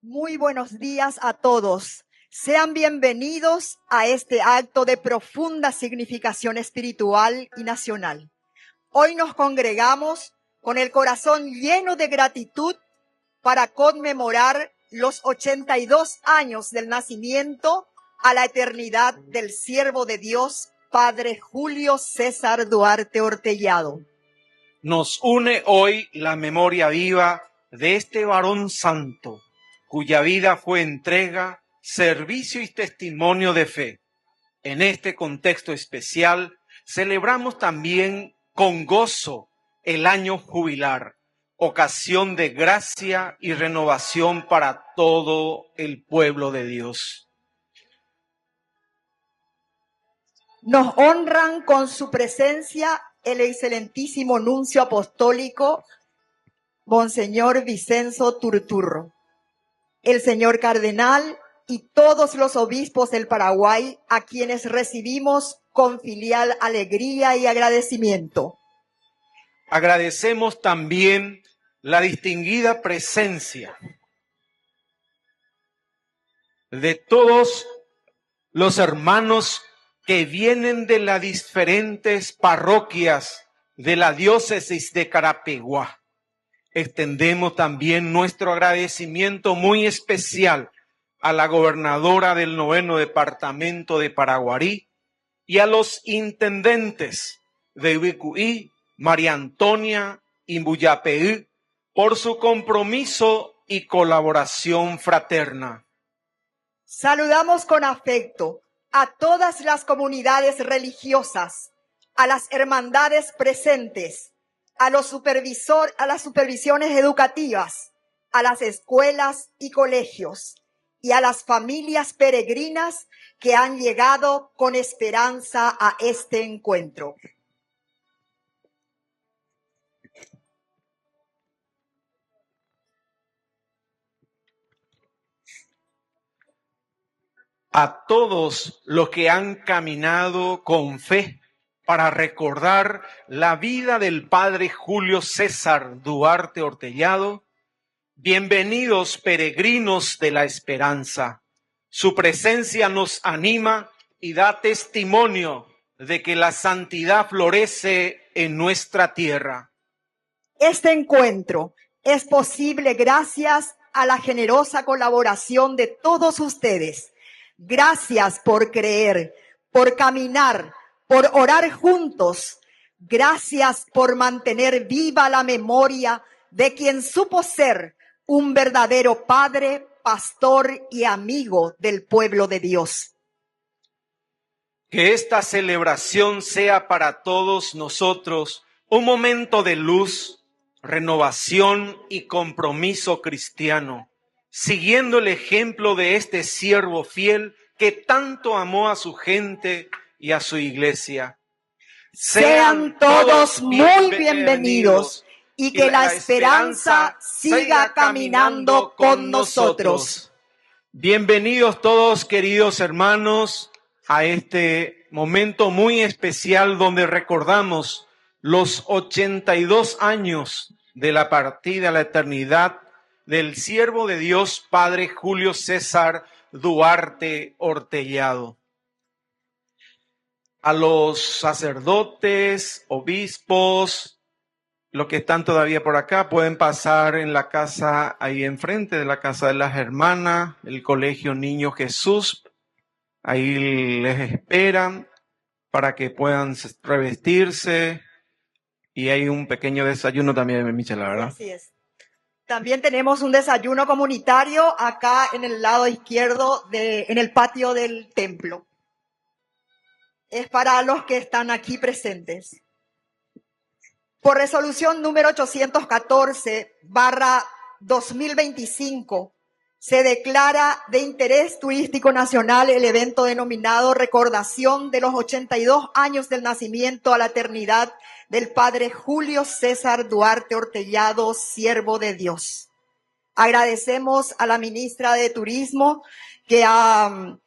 Muy buenos días a todos. Sean bienvenidos a este acto de profunda significación espiritual y nacional. Hoy nos congregamos con el corazón lleno de gratitud para conmemorar los 82 años del nacimiento a la eternidad del siervo de Dios, Padre Julio César Duarte Ortellado. Nos une hoy la memoria viva de este varón santo, cuya vida fue entrega, servicio y testimonio de fe. En este contexto especial, celebramos también con gozo el año jubilar, ocasión de gracia y renovación para todo el pueblo de Dios. Nos honran con su presencia el excelentísimo nuncio apostólico, Monseñor Vicenzo Turturro, el señor cardenal y todos los obispos del Paraguay, a quienes recibimos con filial alegría y agradecimiento. Agradecemos también la distinguida presencia de todos los hermanos que vienen de las diferentes parroquias de la diócesis de Carapeguá. Extendemos también nuestro agradecimiento muy especial a la gobernadora del 9º departamento de Paraguarí y a los intendentes de Ubicuí, María Antonia y Mbuyapeú por su compromiso y colaboración fraterna. Saludamos con afecto a todas las comunidades religiosas, a las hermandades presentes, a las supervisiones educativas, a las escuelas y colegios y a las familias peregrinas que han llegado con esperanza a este encuentro. A todos los que han caminado con fe para recordar la vida del padre Julio César Duarte Ortellado, bienvenidos peregrinos de la esperanza. Su presencia nos anima y da testimonio de que la santidad florece en nuestra tierra. Este encuentro es posible gracias a la generosa colaboración de todos ustedes. Gracias por creer, por caminar, por orar juntos. Gracias por mantener viva la memoria de quien supo ser un verdadero padre, pastor y amigo del pueblo de Dios. Que esta celebración sea para todos nosotros un momento de luz, renovación y compromiso cristiano, siguiendo el ejemplo de este siervo fiel que tanto amó a su gente y a su iglesia. Sean todos muy bienvenidos y que la esperanza siga caminando con nosotros. Bienvenidos todos, queridos hermanos, a este momento muy especial donde recordamos los 82 años de la partida a la eternidad del siervo de Dios, Padre Julio César Duarte Ortellado. A los sacerdotes, obispos, los que están todavía por acá, pueden pasar en la casa ahí enfrente de la casa de las hermanas, el Colegio Niño Jesús. Ahí les esperan para que puedan revestirse. Y hay un pequeño desayuno también, Michela, ¿verdad? Así es. También tenemos un desayuno comunitario acá en el lado izquierdo, en el patio del templo. Es para los que están aquí presentes. Por resolución número 814/2025, se declara de interés turístico nacional el evento denominado Recordación de los 82 años del nacimiento a la eternidad del padre Julio César Duarte Ortellado, siervo de Dios. Agradecemos a la ministra de Turismo que ha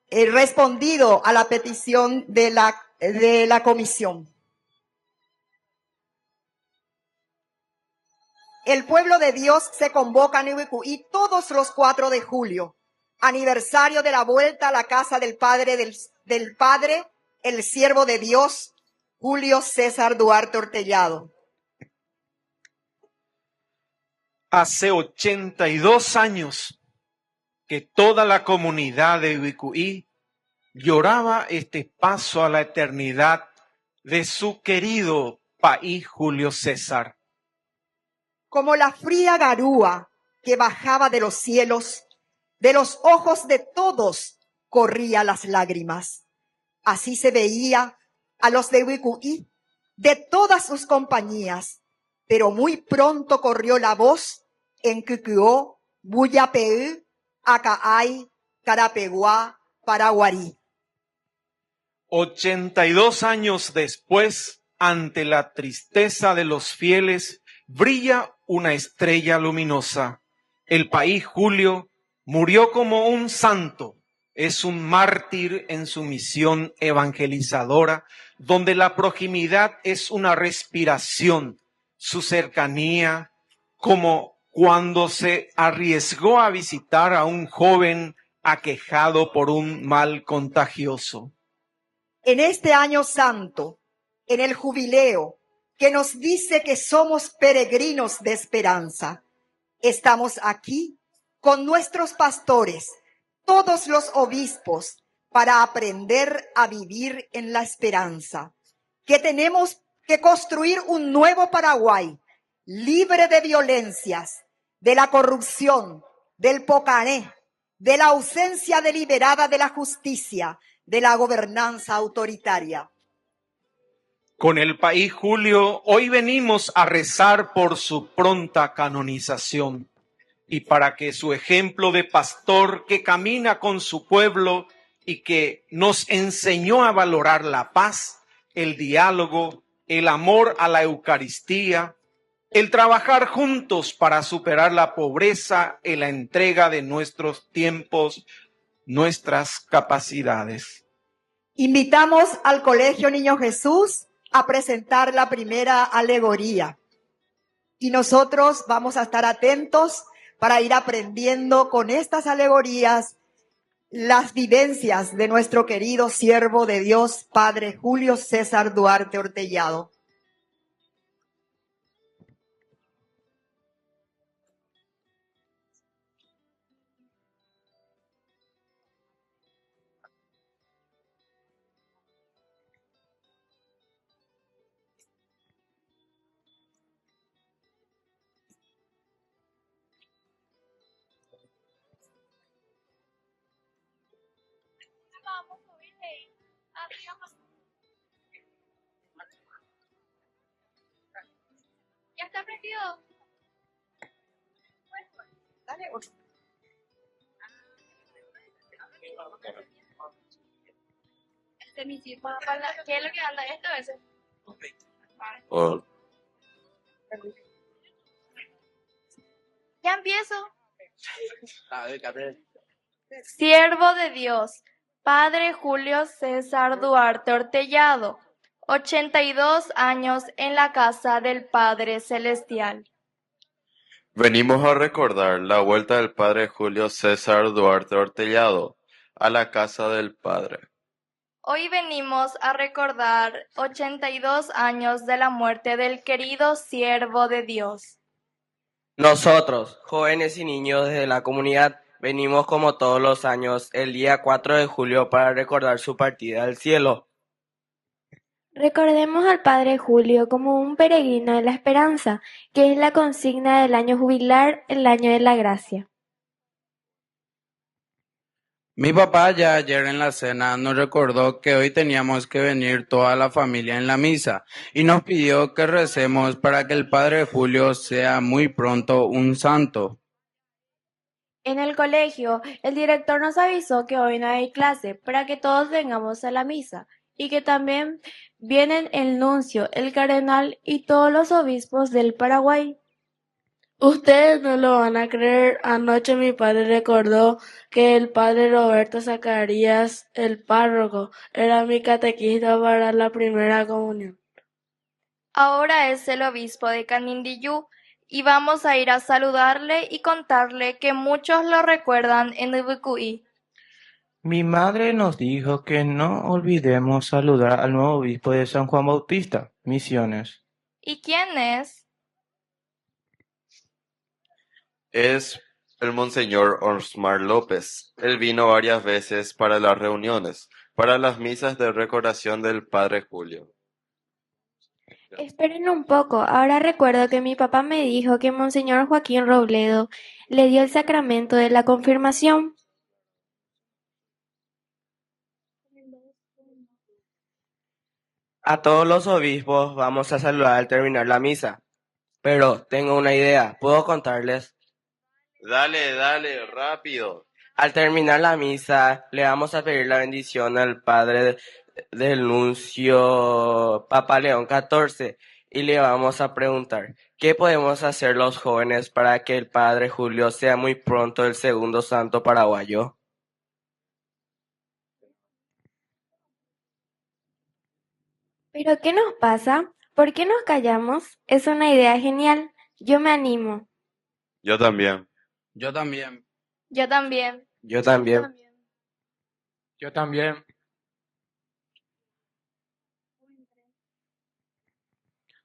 respondido a la petición de la comisión. El pueblo de Dios se convoca en Ibicuí todos los 4 de julio, aniversario de la vuelta a la casa del Padre, el siervo de Dios, Julio César Duarte Ortellado. Hace 82 años que toda la comunidad de Ibicuí lloraba este paso a la eternidad de su querido país Julio César. Como la fría garúa que bajaba de los cielos, de los ojos de todos corría las lágrimas. Así se veía a los de Ibicuí, de todas sus compañías, pero muy pronto corrió la voz en Cucuó, Buyapeú, Acaay, Carapeguá, Paraguarí. 82 años después, ante la tristeza de los fieles, brilla una estrella luminosa. El país Julio murió como un santo. Es un mártir en su misión evangelizadora, donde la proximidad es una respiración, su cercanía, como cuando se arriesgó a visitar a un joven aquejado por un mal contagioso. En este año santo, en el jubileo, que nos dice que somos peregrinos de esperanza, estamos aquí con nuestros pastores, todos los obispos, para aprender a vivir en la esperanza, que tenemos que construir un nuevo Paraguay, libre de violencias, de la corrupción, del pocané, de la ausencia deliberada de la justicia, de la gobernanza autoritaria. Con el país Julio, hoy venimos a rezar por su pronta canonización y para que su ejemplo de pastor que camina con su pueblo y que nos enseñó a valorar la paz, el diálogo, el amor a la Eucaristía, el trabajar juntos para superar la pobreza y la entrega de nuestros tiempos, nuestras capacidades. Invitamos al Colegio Niño Jesús a presentar la primera alegoría. Y nosotros vamos a estar atentos para ir aprendiendo con estas alegorías las vivencias de nuestro querido siervo de Dios, Padre Julio César Duarte Ortellado. ¿Ya está prendido? Dale otro. Este es mi sitio. ¿Qué es lo que anda esto a veces? Oh, Ya empiezo. Siervo de Dios, Padre Julio César Duarte Ortellado, 82 años en la casa del Padre Celestial. venimos a recordar la vuelta del Padre Julio César Duarte Ortellado a la casa del Padre. Hoy venimos a recordar 82 años de la muerte del querido siervo de Dios. Nosotros, jóvenes y niños de la comunidad, venimos como todos los años el día 4 de julio para recordar su partida al cielo. Recordemos al Padre Julio como un peregrino de la esperanza, que es la consigna del año jubilar, el año de la gracia. Mi papá ya ayer en la cena nos recordó que hoy teníamos que venir toda la familia en la misa y nos pidió que recemos para que el Padre Julio sea muy pronto un santo. En el colegio, el director nos avisó que hoy no hay clase para que todos vengamos a la misa y que también vienen el nuncio, el cardenal y todos los obispos del Paraguay. Ustedes no lo van a creer, anoche mi padre recordó que el padre Roberto Zacarías, el párroco, era mi catequista para la primera comunión. Ahora es el obispo de Canindiyú y vamos a ir a saludarle y contarle que muchos lo recuerdan en Ubucuy. Mi madre nos dijo que no olvidemos saludar al nuevo obispo de San Juan Bautista, Misiones. ¿Y quién es? Es el Monseñor Osmar López. Él vino varias veces para las reuniones, para las misas de recordación del Padre Julio. Esperen un poco, ahora recuerdo que mi papá me dijo que Monseñor Joaquín Robledo le dio el sacramento de la confirmación. A todos los obispos vamos a saludar al terminar la misa. Pero tengo una idea, ¿puedo contarles? Dale, rápido. Al terminar la misa, le vamos a pedir la bendición al padre del nuncio Papa León XIV y le vamos a preguntar, ¿qué podemos hacer los jóvenes para que el padre Julio sea muy pronto el segundo santo paraguayo? ¿Pero qué nos pasa? ¿Por qué nos callamos? Es una idea genial. Yo me animo. Yo también. Yo también. Yo también. Yo también. Yo también.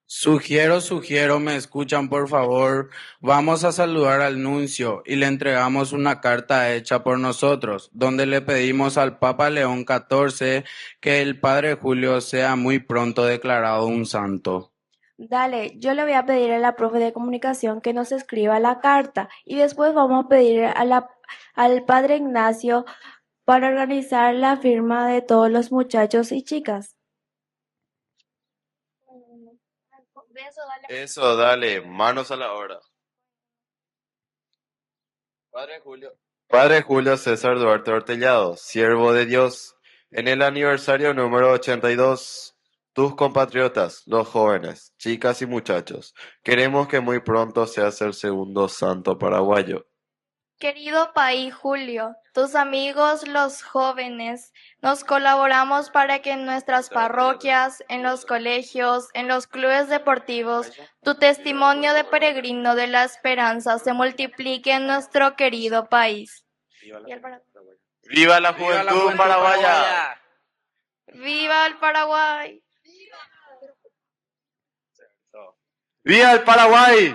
Sugiero, me escuchan por favor. Vamos a saludar al nuncio y le entregamos una carta hecha por nosotros, donde le pedimos al Papa León XIV que el Padre Julio sea muy pronto declarado un santo. Dale, yo le voy a pedir a la profe de comunicación que nos escriba la carta y después vamos a pedir al padre Ignacio para organizar la firma de todos los muchachos y chicas. Eso, dale, manos a la obra. Padre Julio César Duarte Ortellado, siervo de Dios, en el aniversario número 82, tus compatriotas, los jóvenes, chicas y muchachos, queremos que muy pronto seas el segundo santo paraguayo. Querido país Julio, tus amigos los jóvenes, nos colaboramos para que en nuestras parroquias, en los colegios, en los clubes deportivos, tu testimonio de peregrino de la esperanza se multiplique en nuestro querido país. ¡Viva la juventud paraguaya! ¡Viva el Paraguay! ¡Viva el Paraguay!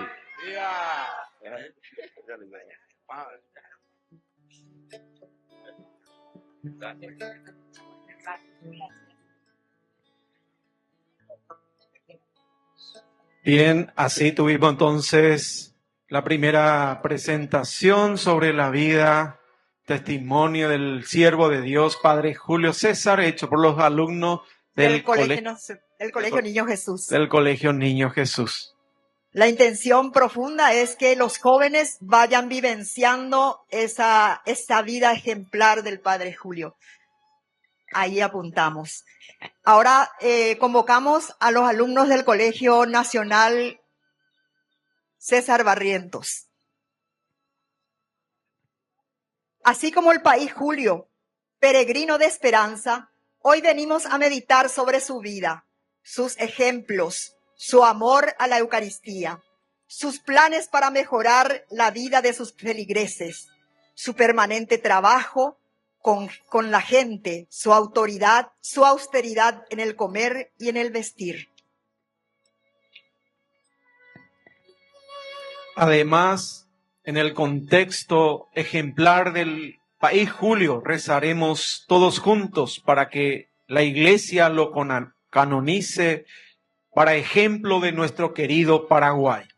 Bien, así tuvimos entonces la primera presentación sobre la vida, testimonio del siervo de Dios, Padre Julio César, hecho por los alumnos del Colegio Niño Jesús. Del Colegio Niño Jesús. La intención profunda es que los jóvenes vayan vivenciando esa vida ejemplar del Padre Julio. Ahí apuntamos. Ahora convocamos a los alumnos del Colegio Nacional César Barrientos. Así como el país Julio, peregrino de esperanza, hoy venimos a meditar sobre su vida, sus ejemplos, su amor a la Eucaristía, sus planes para mejorar la vida de sus feligreses, su permanente trabajo con la gente, su autoridad, su austeridad en el comer y en el vestir. Además, en el contexto ejemplar del país Julio, rezaremos todos juntos para que la Iglesia lo canonice para ejemplo de nuestro querido Paraguay.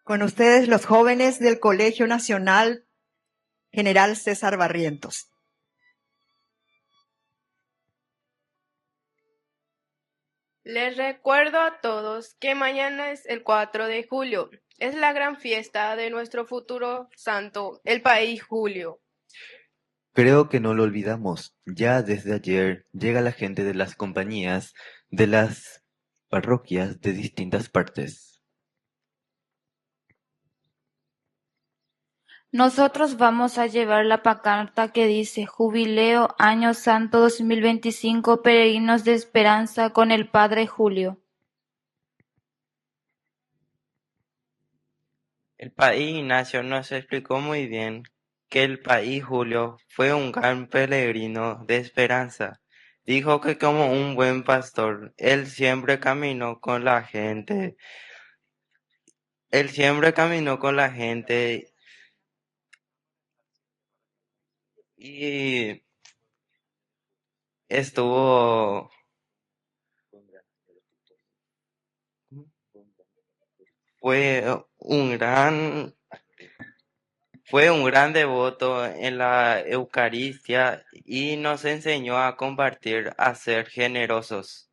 Con ustedes los jóvenes del Colegio Nacional General César Barrientos. Les recuerdo a todos que mañana es el 4 de julio. Es la gran fiesta de nuestro futuro santo, el país Julio. Creo que no lo olvidamos. Ya desde ayer llega la gente de las compañías, de las parroquias de distintas partes. Nosotros vamos a llevar la pancarta que dice Jubileo Año Santo 2025 Peregrinos de Esperanza con el Padre Julio. El país Ignacio nos explicó muy bien que el país Julio fue un gran peregrino de esperanza. Dijo que como un buen pastor, él siempre caminó con la gente y estuvo, fue fue un gran devoto en la Eucaristía y nos enseñó a compartir, a ser generosos.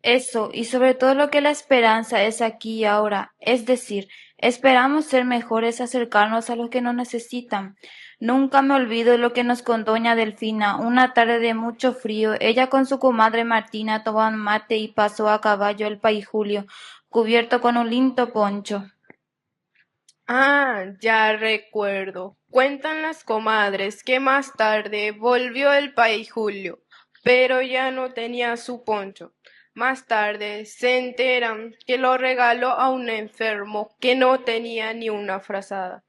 Eso, y sobre todo lo que la esperanza es aquí y ahora, es decir, esperamos ser mejores, acercarnos a los que nos necesitan. Nunca me olvido lo que nos contó doña Delfina, una tarde de mucho frío, ella con su comadre Martina tomaban mate y pasó a caballo el país Julio, cubierto con un lindo poncho. Ah, ya recuerdo. Cuentan las comadres que más tarde volvió el país Julio, pero ya no tenía su poncho. Más tarde se enteran que lo regaló a un enfermo que no tenía ni una frazada.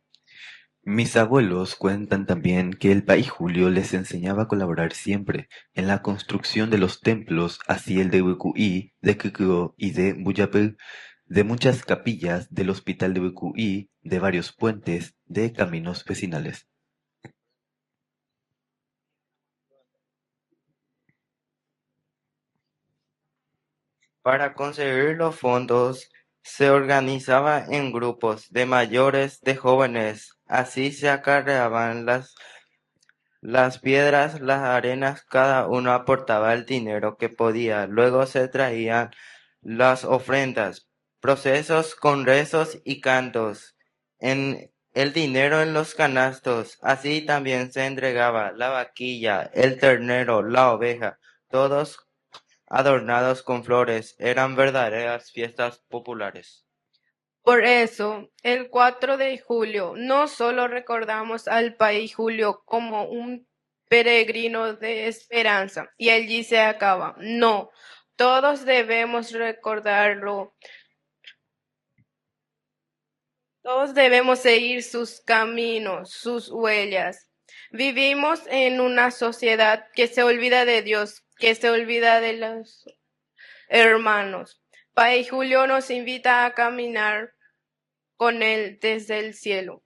Mis abuelos cuentan también que el país Julio les enseñaba a colaborar siempre en la construcción de los templos, así el de Huecuí, de Quequeo y de Buyapel, de muchas capillas, del hospital de Huecuí, de varios puentes, de caminos vecinales. Para conseguir los fondos, se organizaba en grupos de mayores, de jóvenes. Así se acarreaban las piedras, las arenas, cada uno aportaba el dinero que podía. Luego se traían las ofrendas, procesos con rezos y cantos. En el dinero en los canastos. Así también se entregaba la vaquilla, el ternero, la oveja, todos adornados con flores, eran verdaderas fiestas populares. Por eso, el 4 de julio no solo recordamos al país Julio como un peregrino de esperanza y allí se acaba. No, todos debemos recordarlo. Todos debemos seguir sus caminos, sus huellas. Vivimos en una sociedad que se olvida de Dios, que se olvida de los hermanos. País Julio nos invita a caminar con Él desde el cielo.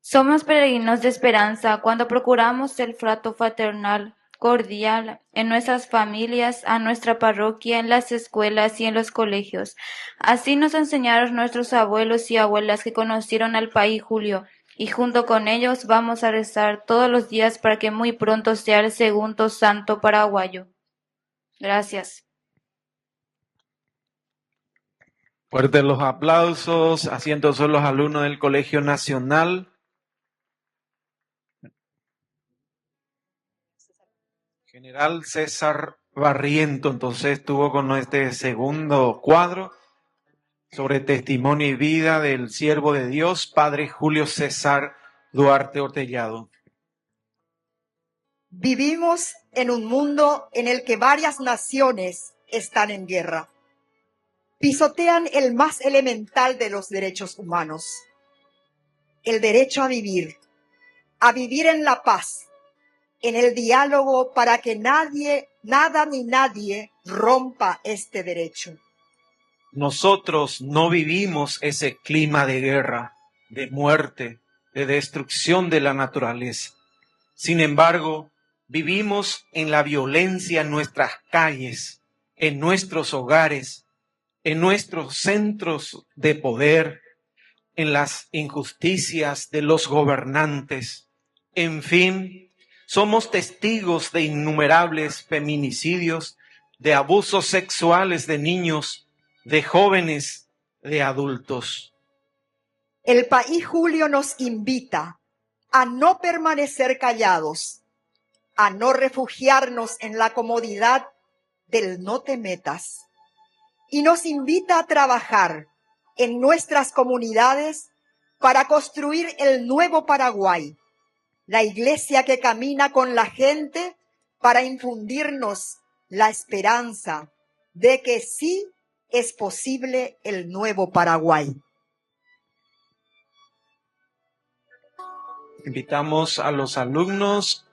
Somos peregrinos de esperanza cuando procuramos el trato fraternal, cordial, en nuestras familias, a nuestra parroquia, en las escuelas y en los colegios. Así nos enseñaron nuestros abuelos y abuelas que conocieron al país Julio, y junto con ellos vamos a rezar todos los días para que muy pronto sea el segundo santo paraguayo. Gracias. Fuertes los aplausos, asientos son los alumnos del Colegio Nacional. General César Barriento, entonces estuvo con este segundo cuadro sobre testimonio y vida del siervo de Dios, Padre Julio César Duarte Ortellado. Vivimos en un mundo en el que varias naciones están en guerra. Pisotean el más elemental de los derechos humanos, el derecho a vivir en la paz, en el diálogo para que nadie, nada ni nadie rompa este derecho. Nosotros no vivimos ese clima de guerra, de muerte, de destrucción de la naturaleza. Sin embargo, vivimos en la violencia en nuestras calles, en nuestros hogares, en nuestros centros de poder, en las injusticias de los gobernantes. En fin, somos testigos de innumerables feminicidios, de abusos sexuales de niños, de jóvenes, de adultos. El país Julio nos invita a no permanecer callados, a no refugiarnos en la comodidad del no te metas, y nos invita a trabajar en nuestras comunidades para construir el nuevo Paraguay, la iglesia que camina con la gente para infundirnos la esperanza de que sí es posible el nuevo Paraguay. Invitamos a los alumnos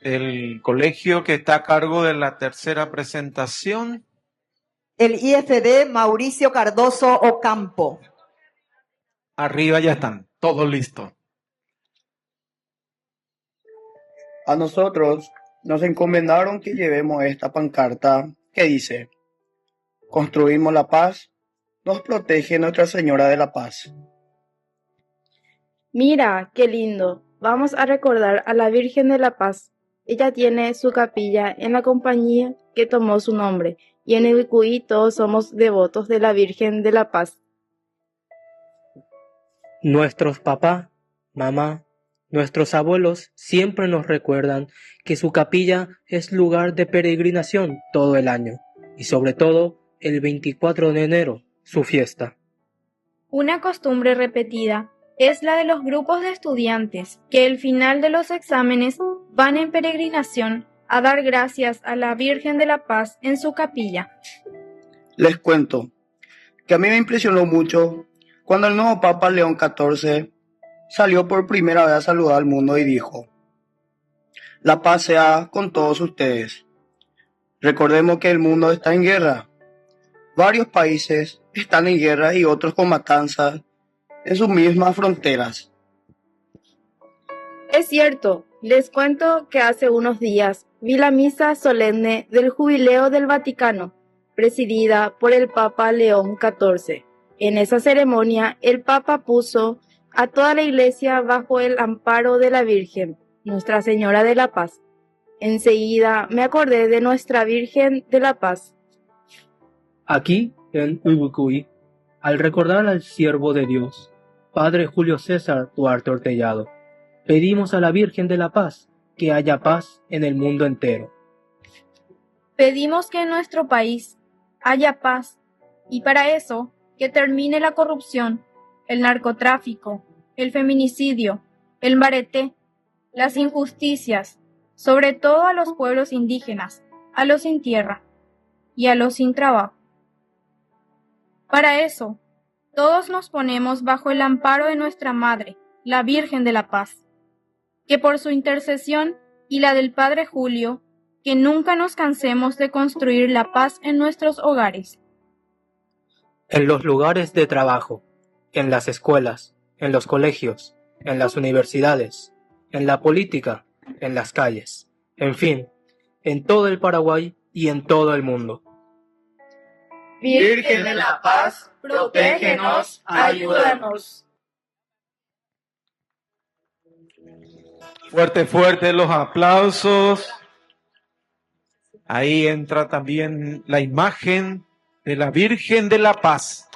del colegio que está a cargo de la tercera presentación. El IFD Mauricio Cardoso Ocampo. Arriba ya están, todos listos. A nosotros nos encomendaron que llevemos esta pancarta que dice: construimos la paz, nos protege Nuestra Señora de la Paz. Mira, qué lindo. Vamos a recordar a la Virgen de la Paz. Ella tiene su capilla en la compañía que tomó su nombre, y en el CUI todos somos devotos de la Virgen de la Paz. Nuestros papá, mamá, nuestros abuelos siempre nos recuerdan que su capilla es lugar de peregrinación todo el año, y sobre todo el 24 de enero, su fiesta. Una costumbre repetida es la de los grupos de estudiantes que al final de los exámenes van en peregrinación a dar gracias a la Virgen de la Paz en su capilla. Les cuento que a mí me impresionó mucho cuando el nuevo Papa León XIV salió por primera vez a saludar al mundo y dijo: la paz sea con todos ustedes. Recordemos que el mundo está en guerra. Varios países están en guerra y otros con matanzas en sus mismas fronteras. Es cierto, les cuento que hace unos días vi la misa solemne del Jubileo del Vaticano, presidida por el Papa León XIV. En esa ceremonia, el Papa puso a toda la Iglesia bajo el amparo de la Virgen, Nuestra Señora de la Paz. Enseguida me acordé de Nuestra Virgen de la Paz. Aquí, en Ubucuy, al recordar al siervo de Dios, Padre Julio César Duarte Ortellado, pedimos a la Virgen de la Paz que haya paz en el mundo entero. Pedimos que en nuestro país haya paz, y para eso que termine la corrupción, el narcotráfico, el feminicidio, el mareté, las injusticias, sobre todo a los pueblos indígenas, a los sin tierra y a los sin trabajo. Para eso, todos nos ponemos bajo el amparo de nuestra Madre, la Virgen de la Paz, que por su intercesión y la del Padre Julio, que nunca nos cansemos de construir la paz en nuestros hogares. En los lugares de trabajo, en las escuelas, en los colegios, en las universidades, en la política, en las calles, en fin, en todo el Paraguay y en todo el mundo. Virgen de la Paz, protégenos, ayúdanos. Fuerte, fuerte los aplausos. Ahí entra también la imagen de la Virgen de la Paz.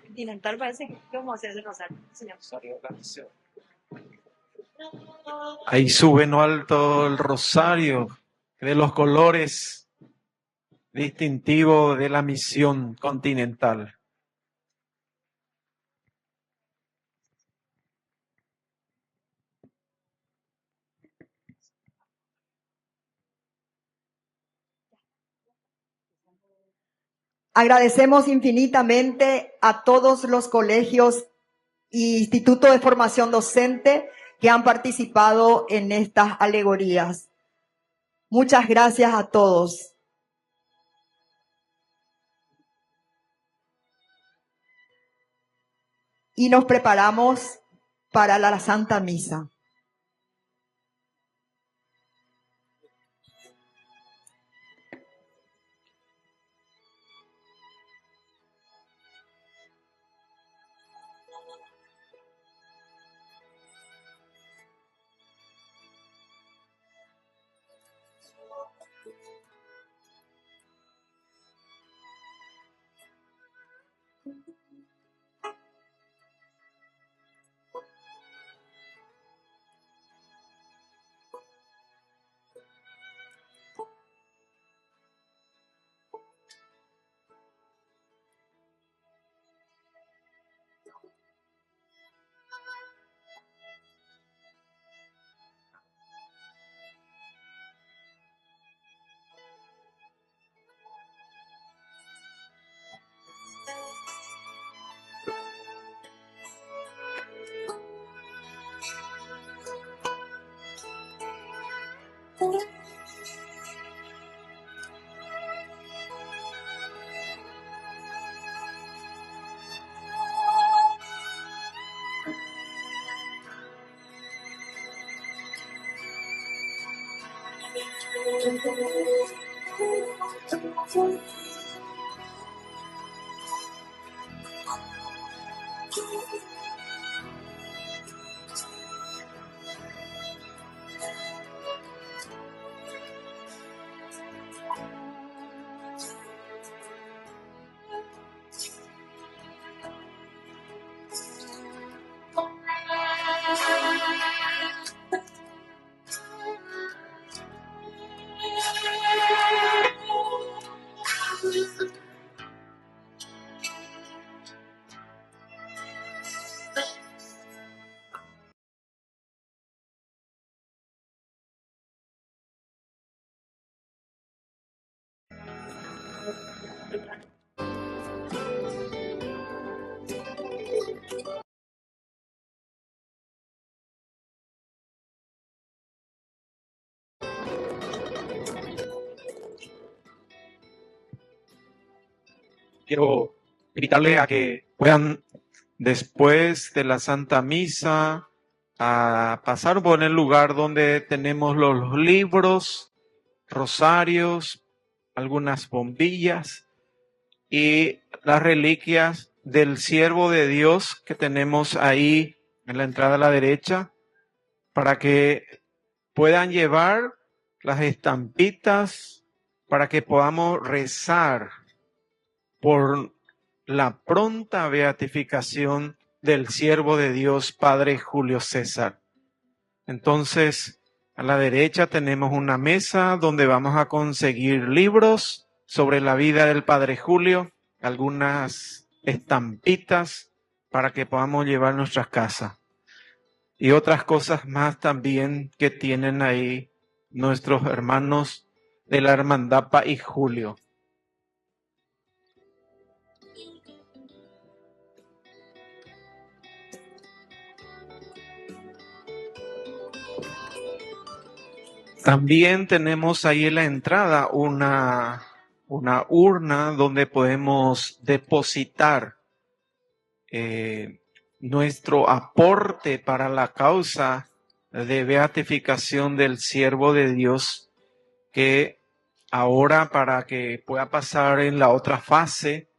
Continental parece que vamos a hacer el rosario. Ahí sube en alto el rosario de los colores distintivos de la misión continental. Agradecemos infinitamente a todos los colegios e institutos de formación docente que han participado en estas alegorías. Muchas gracias a todos. y nos preparamos para la Santa Misa. Quiero invitarle a que puedan, después de la Santa Misa, a pasar por el lugar donde tenemos los libros, rosarios, algunas bombillas y las reliquias del siervo de Dios que tenemos ahí en la entrada a la derecha, para que puedan llevar las estampitas, para que podamos rezar por la pronta beatificación del siervo de Dios, Padre Julio César. Entonces, a la derecha tenemos una mesa donde vamos a conseguir libros sobre la vida del Padre Julio, algunas estampitas para que podamos llevar a nuestras casas y otras cosas más también que tienen ahí nuestros hermanos de la Hermandad País Julio. También tenemos ahí en la entrada una urna donde podemos depositar nuestro aporte para la causa de beatificación del siervo de Dios, que ahora, para que pueda pasar en la otra fase,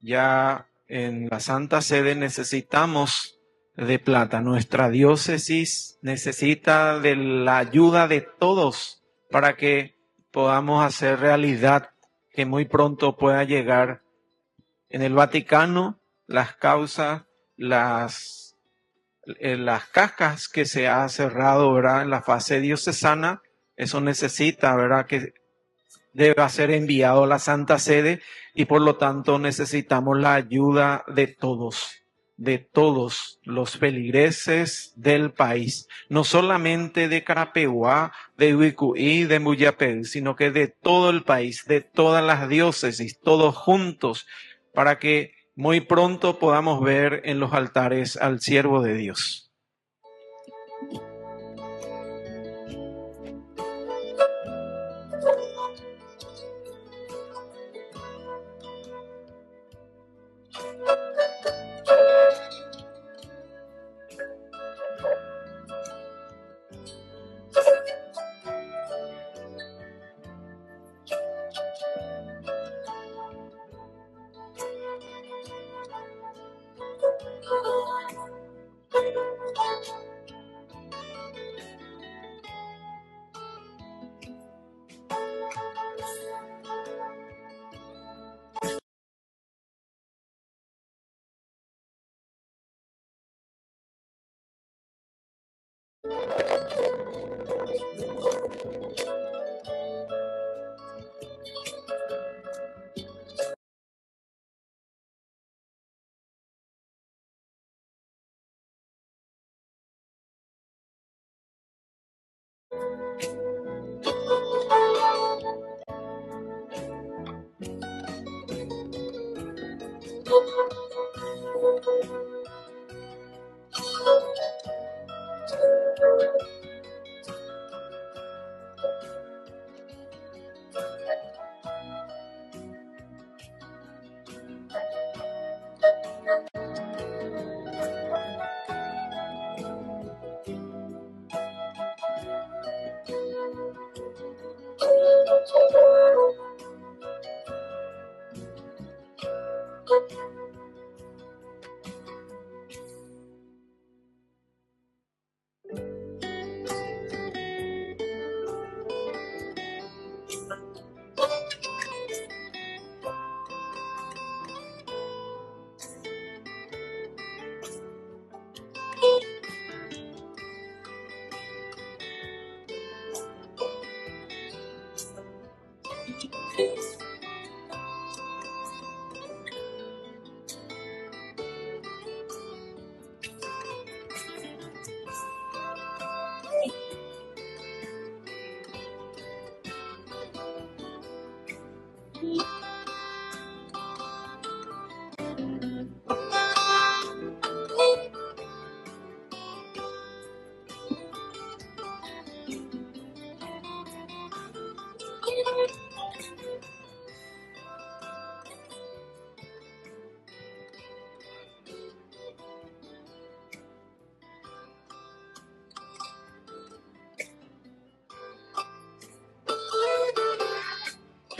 ya en la Santa Sede, necesitamos de plata. Nuestra diócesis necesita de la ayuda de todos para que podamos hacer realidad que muy pronto pueda llegar en el Vaticano las causas, las cajas que se ha cerrado, ¿verdad?, en la fase diocesana. Eso necesita, ¿verdad?, que deba ser enviado a la Santa Sede, y por lo tanto necesitamos la ayuda de todos los feligreses del país, no solamente de Carapeguá, de Uicuí, de Muyapel, sino que de todo el país, de todas las diócesis, todos juntos, para que muy pronto podamos ver en los altares al siervo de Dios.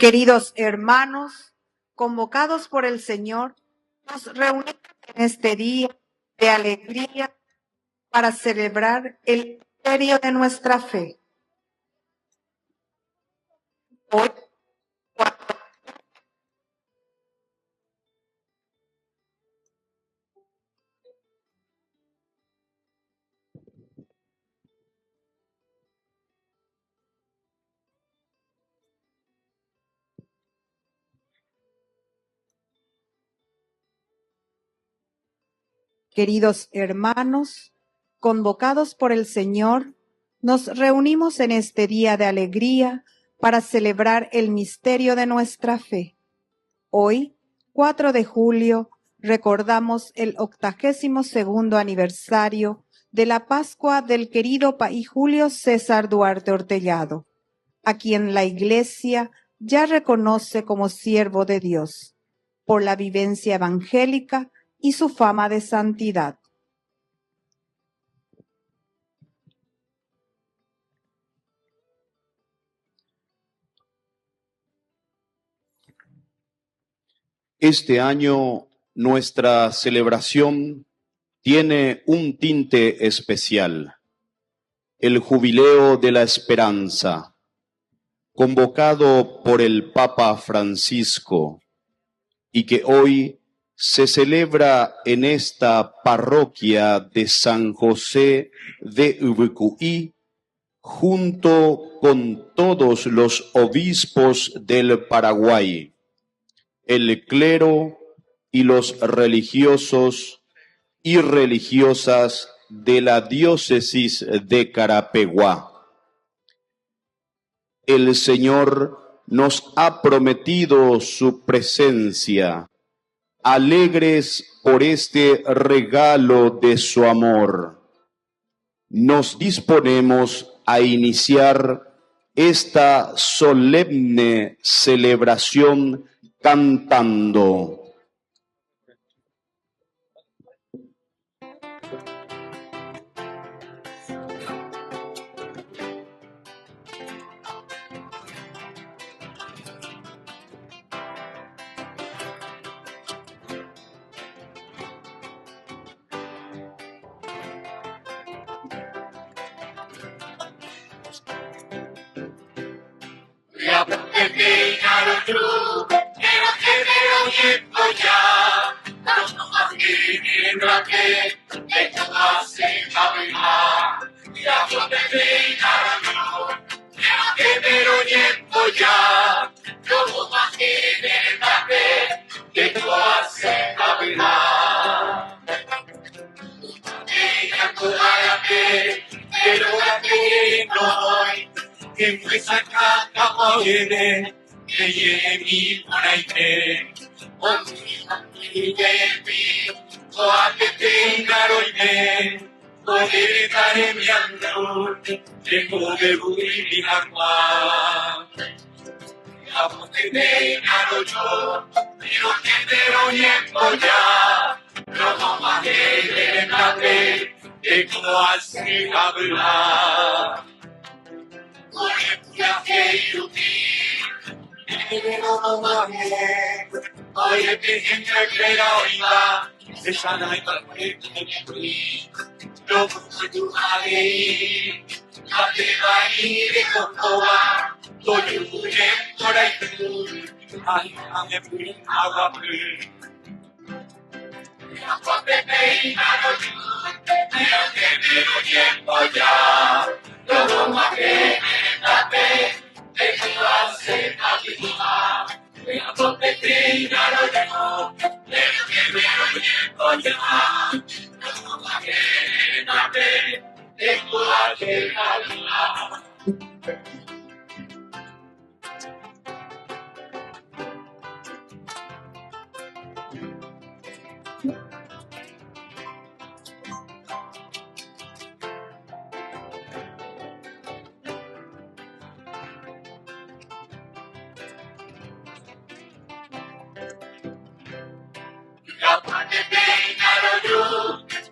Queridos hermanos, convocados por el Señor, nos reunimos en este día de alegría para celebrar el misterio de nuestra fe. Hoy, queridos hermanos, convocados por el Señor, nos reunimos en este día de alegría para celebrar el misterio de nuestra fe. Hoy, 4 de julio, recordamos el 82º aniversario de la Pascua del querido Paí Julio César Duarte Ortellado, a quien la Iglesia ya reconoce como siervo de Dios, por la vivencia evangélica y su fama de santidad. Este año nuestra celebración tiene un tinte especial, el Jubileo de la Esperanza, convocado por el Papa Francisco y que hoy se celebra en esta parroquia de San José de Ubucuí, junto con todos los obispos del Paraguay, el clero y los religiosos y religiosas de la diócesis de Carapeguá. El Señor nos ha prometido su presencia, alegres por este regalo de su amor. Nos disponemos a iniciar esta solemne celebración cantando. Che pe pero ate noi que fue saca kamore que ye mi ponaite Omni devi o ate te naroine o heredare mi andro te come vui mi agua Amo te te naro yo pero que te oñembo ya no más heredate te como así hablar Oye, pura que iluti, no más Oye, que gente que la oiga, esa no hay para que no puedo tu madre, la te va a ir de cocoa, soy un por ahí tú, ay, me fui agua Agua pepe y nada pero que me lo llevo ya, no más que me te puedo hacer la Agua pepe y nada pero que me lo llevo ya, no más que me te puedo hacer la Agua pepe y nada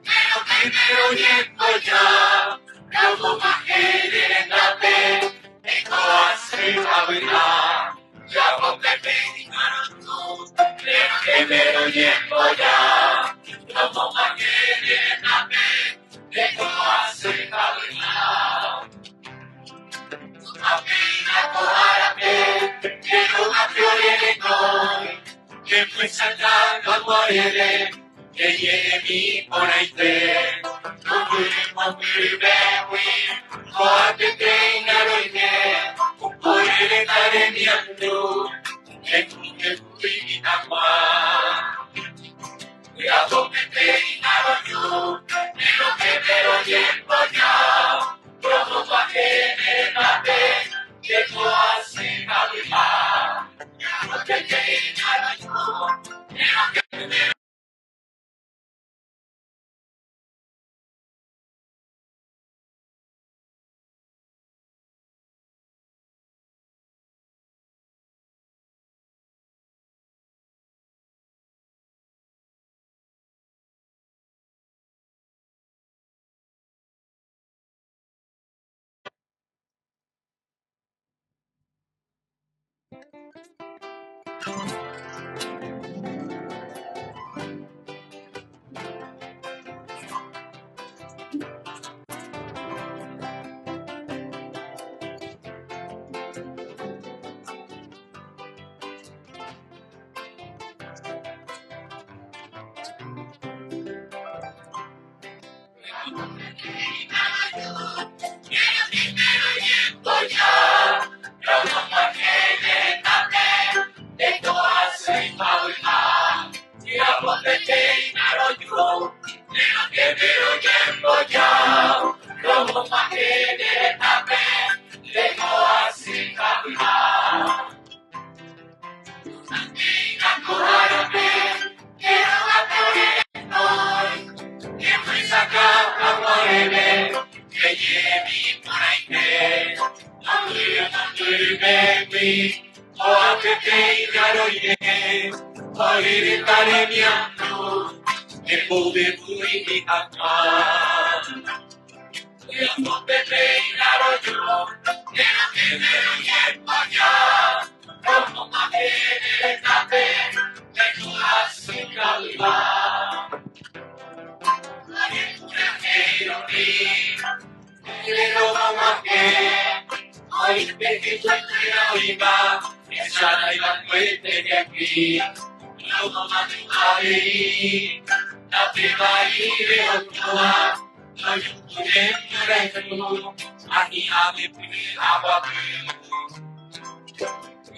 pero que me lo llevo ya, no más que te puedo hacer la Agua pepe y nada pero que me lo llevo ya, no más que te puedo hacer la Appena guardate, che non ha fiore noi, che puoi saltare a morire, che ieri mi pone te, non vogliamo più bevi, guarda te in aroine, puoi redare mia tu, che tu che vuoi da qua. Ya donde te inaroyo, pero que me lo llevo ya, como pa' que me mate, que tú haces Navidad. Ya donde te inaroyo, pero que me lo llevo ya, como pa' que me mate, que tú haces Navidad. Ya donde te inaroyo, pero que me lo llevo ya, como pa' que me mate, que tú haces Navidad. Guárdame, que no va a poder hoy, que fui sacar a morirme, que lleve por ahí que, no baby, o a que te inaroye, o gritaré mi amor, que pude muy mi amar. Ya no te inaroyo, que no te veo llevo ya, como más que escape, que tú haces calmar. Hay una ironía, que no vamos a que, hoy te quito el cuidado esa la iba fuerte de aquí, no vamos a ir, la te va a ir de otro no yo pude llorar aquí a mi agua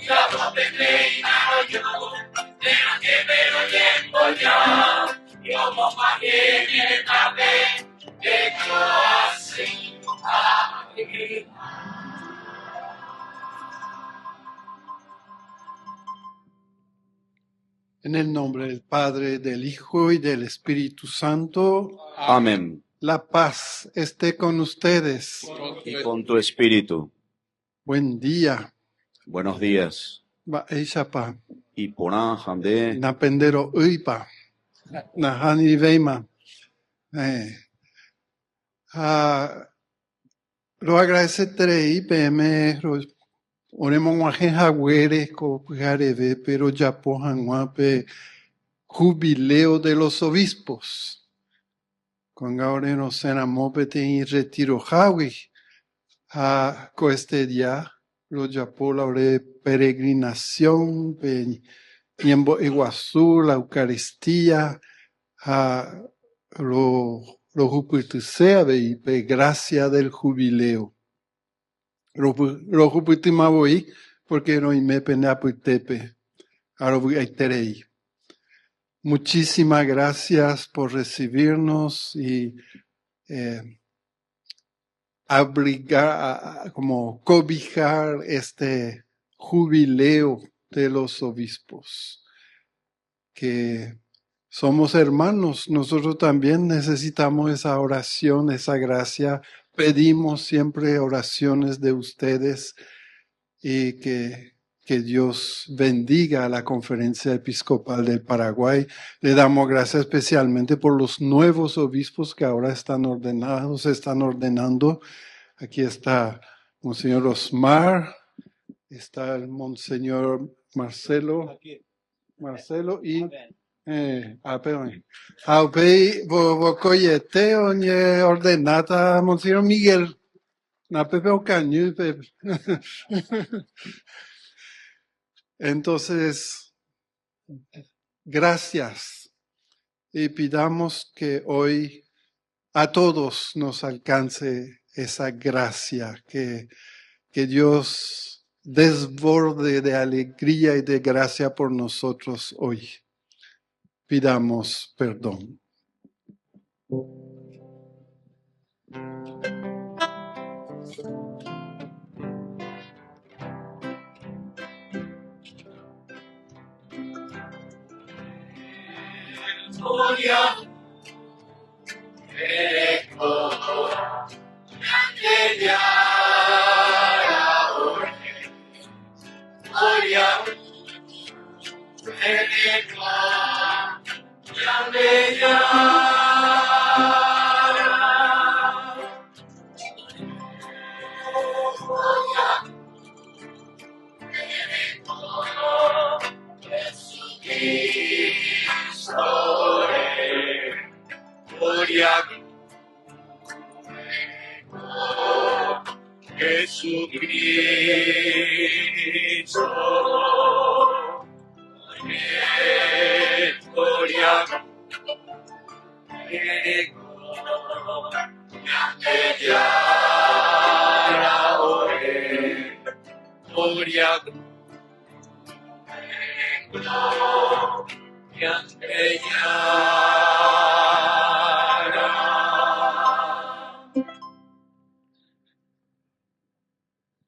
ya no te peinado yo, pero que me lo llevo ya, yo como pa' que viene tarde, que yo En el nombre del Padre, del Hijo y del Espíritu Santo. Amén. La paz esté con ustedes. Y con tu espíritu. Buen día. Buenos días. Va eishapa. Y porán jande. Napendero uipa. Nahani veima. Lo agradece trei PM. Oremos guajen jagüere ko jareve, pero ya pojan guape jubileo de los obispos. Con ahora no se enamopete y retiro jawi. A este día lo yapo la peregrinación, Ñembo Iguazú, la Eucaristía, a lo jupitusea de gracia del jubileo. Lo jupitimavoy porque no me penaputepe, aiterei. Muchísimas gracias por recibirnos y abrigar, como cobijar este jubileo de los obispos, que somos hermanos, nosotros también necesitamos esa oración, esa gracia, pedimos siempre oraciones de ustedes y que Dios bendiga a la Conferencia Episcopal del Paraguay. Le damos gracias especialmente por los nuevos obispos que ahora están ordenados, se están ordenando. Aquí está Monseñor Osmar, está el Monseñor Marcelo y Bocoyete, ordenata Monseñor Miguel. Entonces, gracias y pidamos que hoy a todos nos alcance esa gracia, que Dios desborde de alegría y de gracia por nosotros hoy. Pidamos perdón.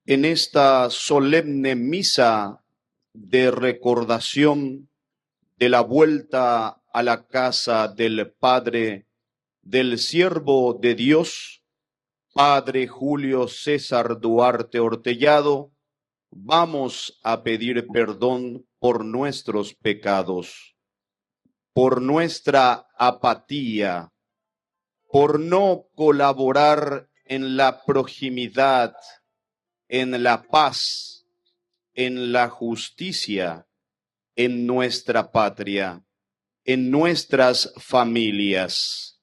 En esta solemne misa de recordación de la vuelta a la casa del Padre, del siervo de Dios, Padre Julio César Duarte Ortellado, vamos a pedir perdón por nuestros pecados, por nuestra apatía, por no colaborar en la proximidad, en la paz, en la justicia, en nuestra patria, en nuestras familias.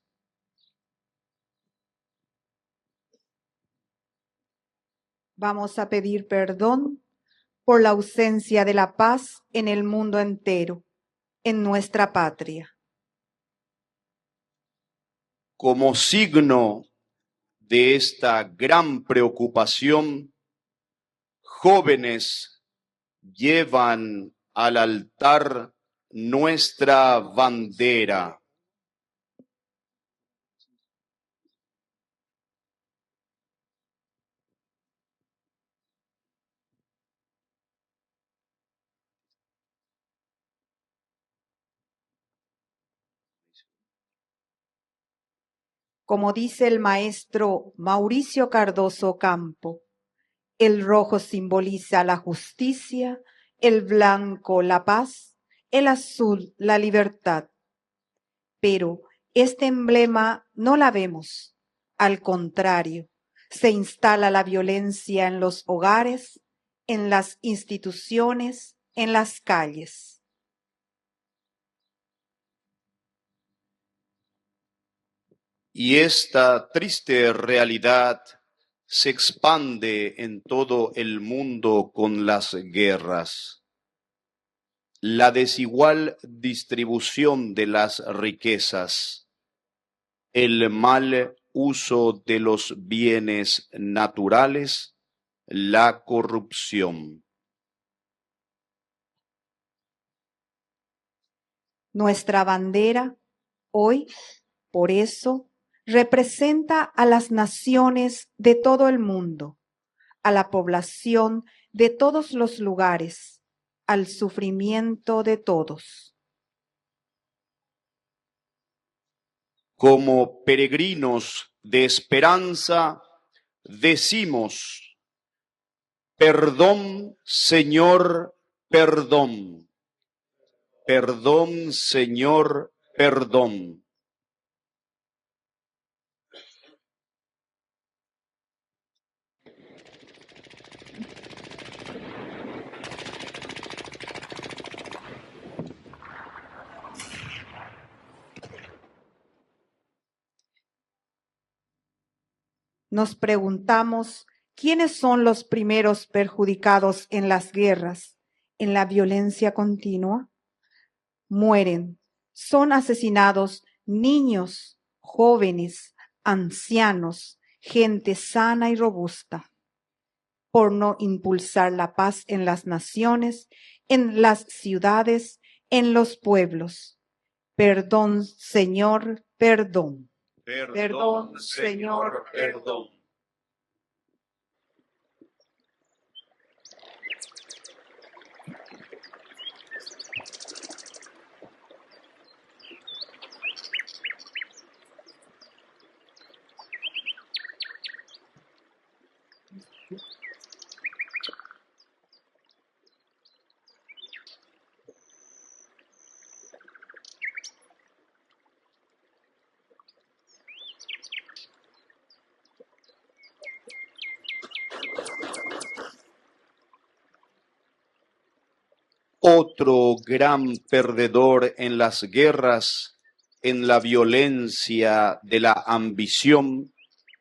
Vamos a pedir perdón por la ausencia de la paz en el mundo entero, en nuestra patria. Como signo de esta gran preocupación, jóvenes llevan al altar nuestra bandera. Como dice el maestro Mauricio Cardoso Campo, el rojo simboliza la justicia, el blanco la paz, el azul la libertad. Pero este emblema no la vemos. Al contrario, se instala la violencia en los hogares, en las instituciones, en las calles. Y esta triste realidad se expande en todo el mundo con las guerras. La desigual distribución de las riquezas, el mal uso de los bienes naturales, la corrupción. Nuestra bandera, hoy, por eso, representa a las naciones de todo el mundo, a la población de todos los lugares, al sufrimiento de todos. Como peregrinos de esperanza, decimos, perdón, Señor, perdón. Perdón, Señor, perdón. Nos preguntamos, ¿quiénes son los primeros perjudicados en las guerras, en la violencia continua? Mueren, son asesinados niños, jóvenes, ancianos, gente sana y robusta, por no impulsar la paz en las naciones, en las ciudades, en los pueblos. Perdón, Señor, perdón. Perdón, Señor, perdón. Otro gran perdedor en las guerras, en la violencia de la ambición,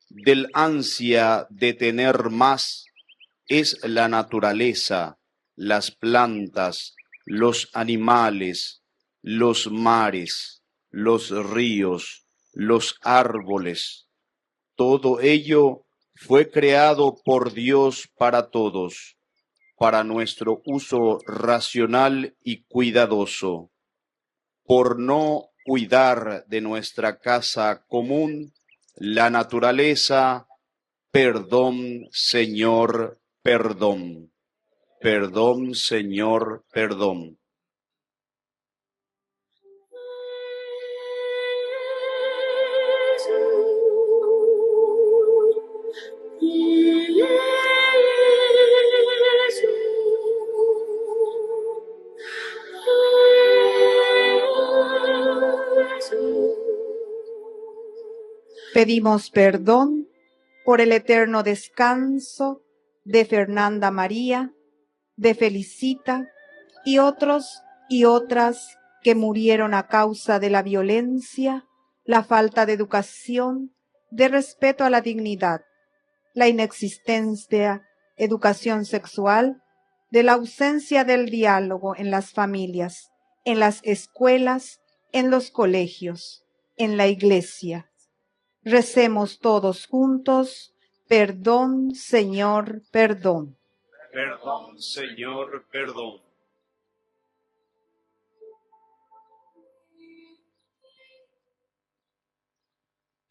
del ansia de tener más, es la naturaleza, las plantas, los animales, los mares, los ríos, los árboles. Todo ello fue creado por Dios para todos, para nuestro uso racional y cuidadoso. Por no cuidar de nuestra casa común, la naturaleza, perdón, Señor, perdón. Perdón, Señor, perdón. Pedimos perdón por el eterno descanso de Fernanda María, de Felicita y otros y otras que murieron a causa de la violencia, la falta de educación, de respeto a la dignidad, la inexistencia, educación sexual, de la ausencia del diálogo en las familias, en las escuelas, en los colegios, en la iglesia. Recemos todos juntos, perdón, Señor, perdón. Perdón, Señor, perdón.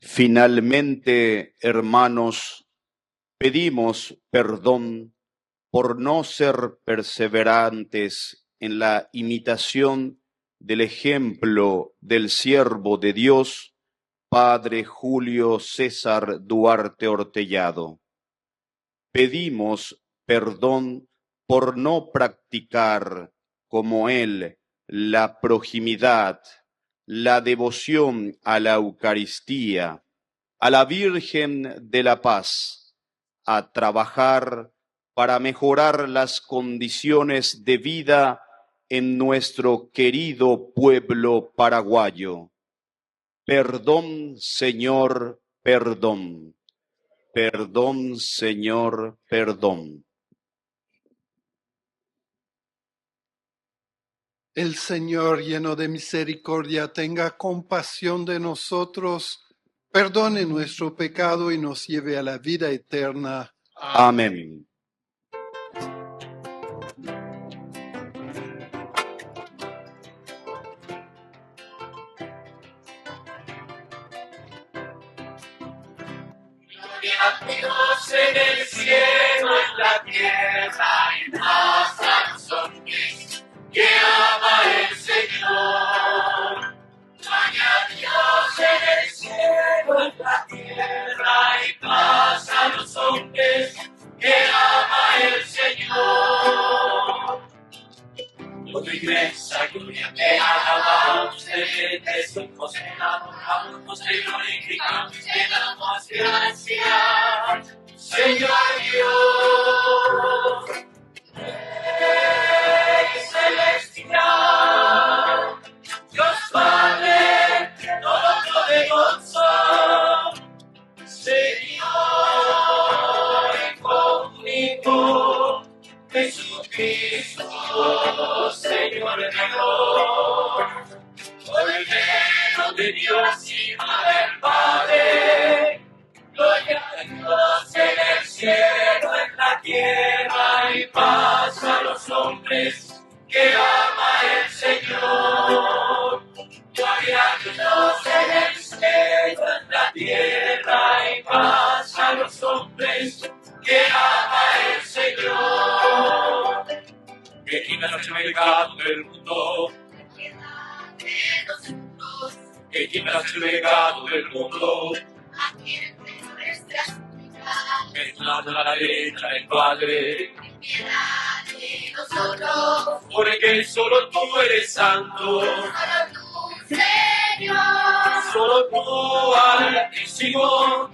Finalmente, hermanos, pedimos perdón por no ser perseverantes en la imitación del ejemplo del siervo de Dios, Padre Julio César Duarte Ortellado. Pedimos perdón por no practicar como él la proximidad, la devoción a la Eucaristía, a la Virgen de la Paz, a trabajar para mejorar las condiciones de vida en nuestro querido pueblo paraguayo. Perdón, Señor, perdón. Perdón, Señor, perdón. El Señor, lleno de misericordia, tenga compasión de nosotros, perdone nuestro pecado y nos lleve a la vida eterna. Amén. Gloria a Dios en el cielo, en la tierra, en paz a los hombres que ama el Señor. Gloria a Dios en el cielo, en la tierra, en paz a los hombres que ama el Señor. Por tu inmensa gloria te alabamos, te bendecimos, te adoramos, te glorificamos, te damos gracias, Señor Dios. Rey celestial, Dios Padre todopoderoso, Señor incógnito, Jesucristo, Señor Dios, Cordero de Dios, Hijo del Padre, gloria a Dios en el cielo, en la tierra, y paz a los hombres que ama el Señor. Gloria a Dios en el cielo, en la tierra, y paz a los hombres que ama el Señor. Que quitas el pecado del mundo, que quitas el pecado del mundo, que la letra del Padre, porque solo tú eres santo, solo tú Altísimo,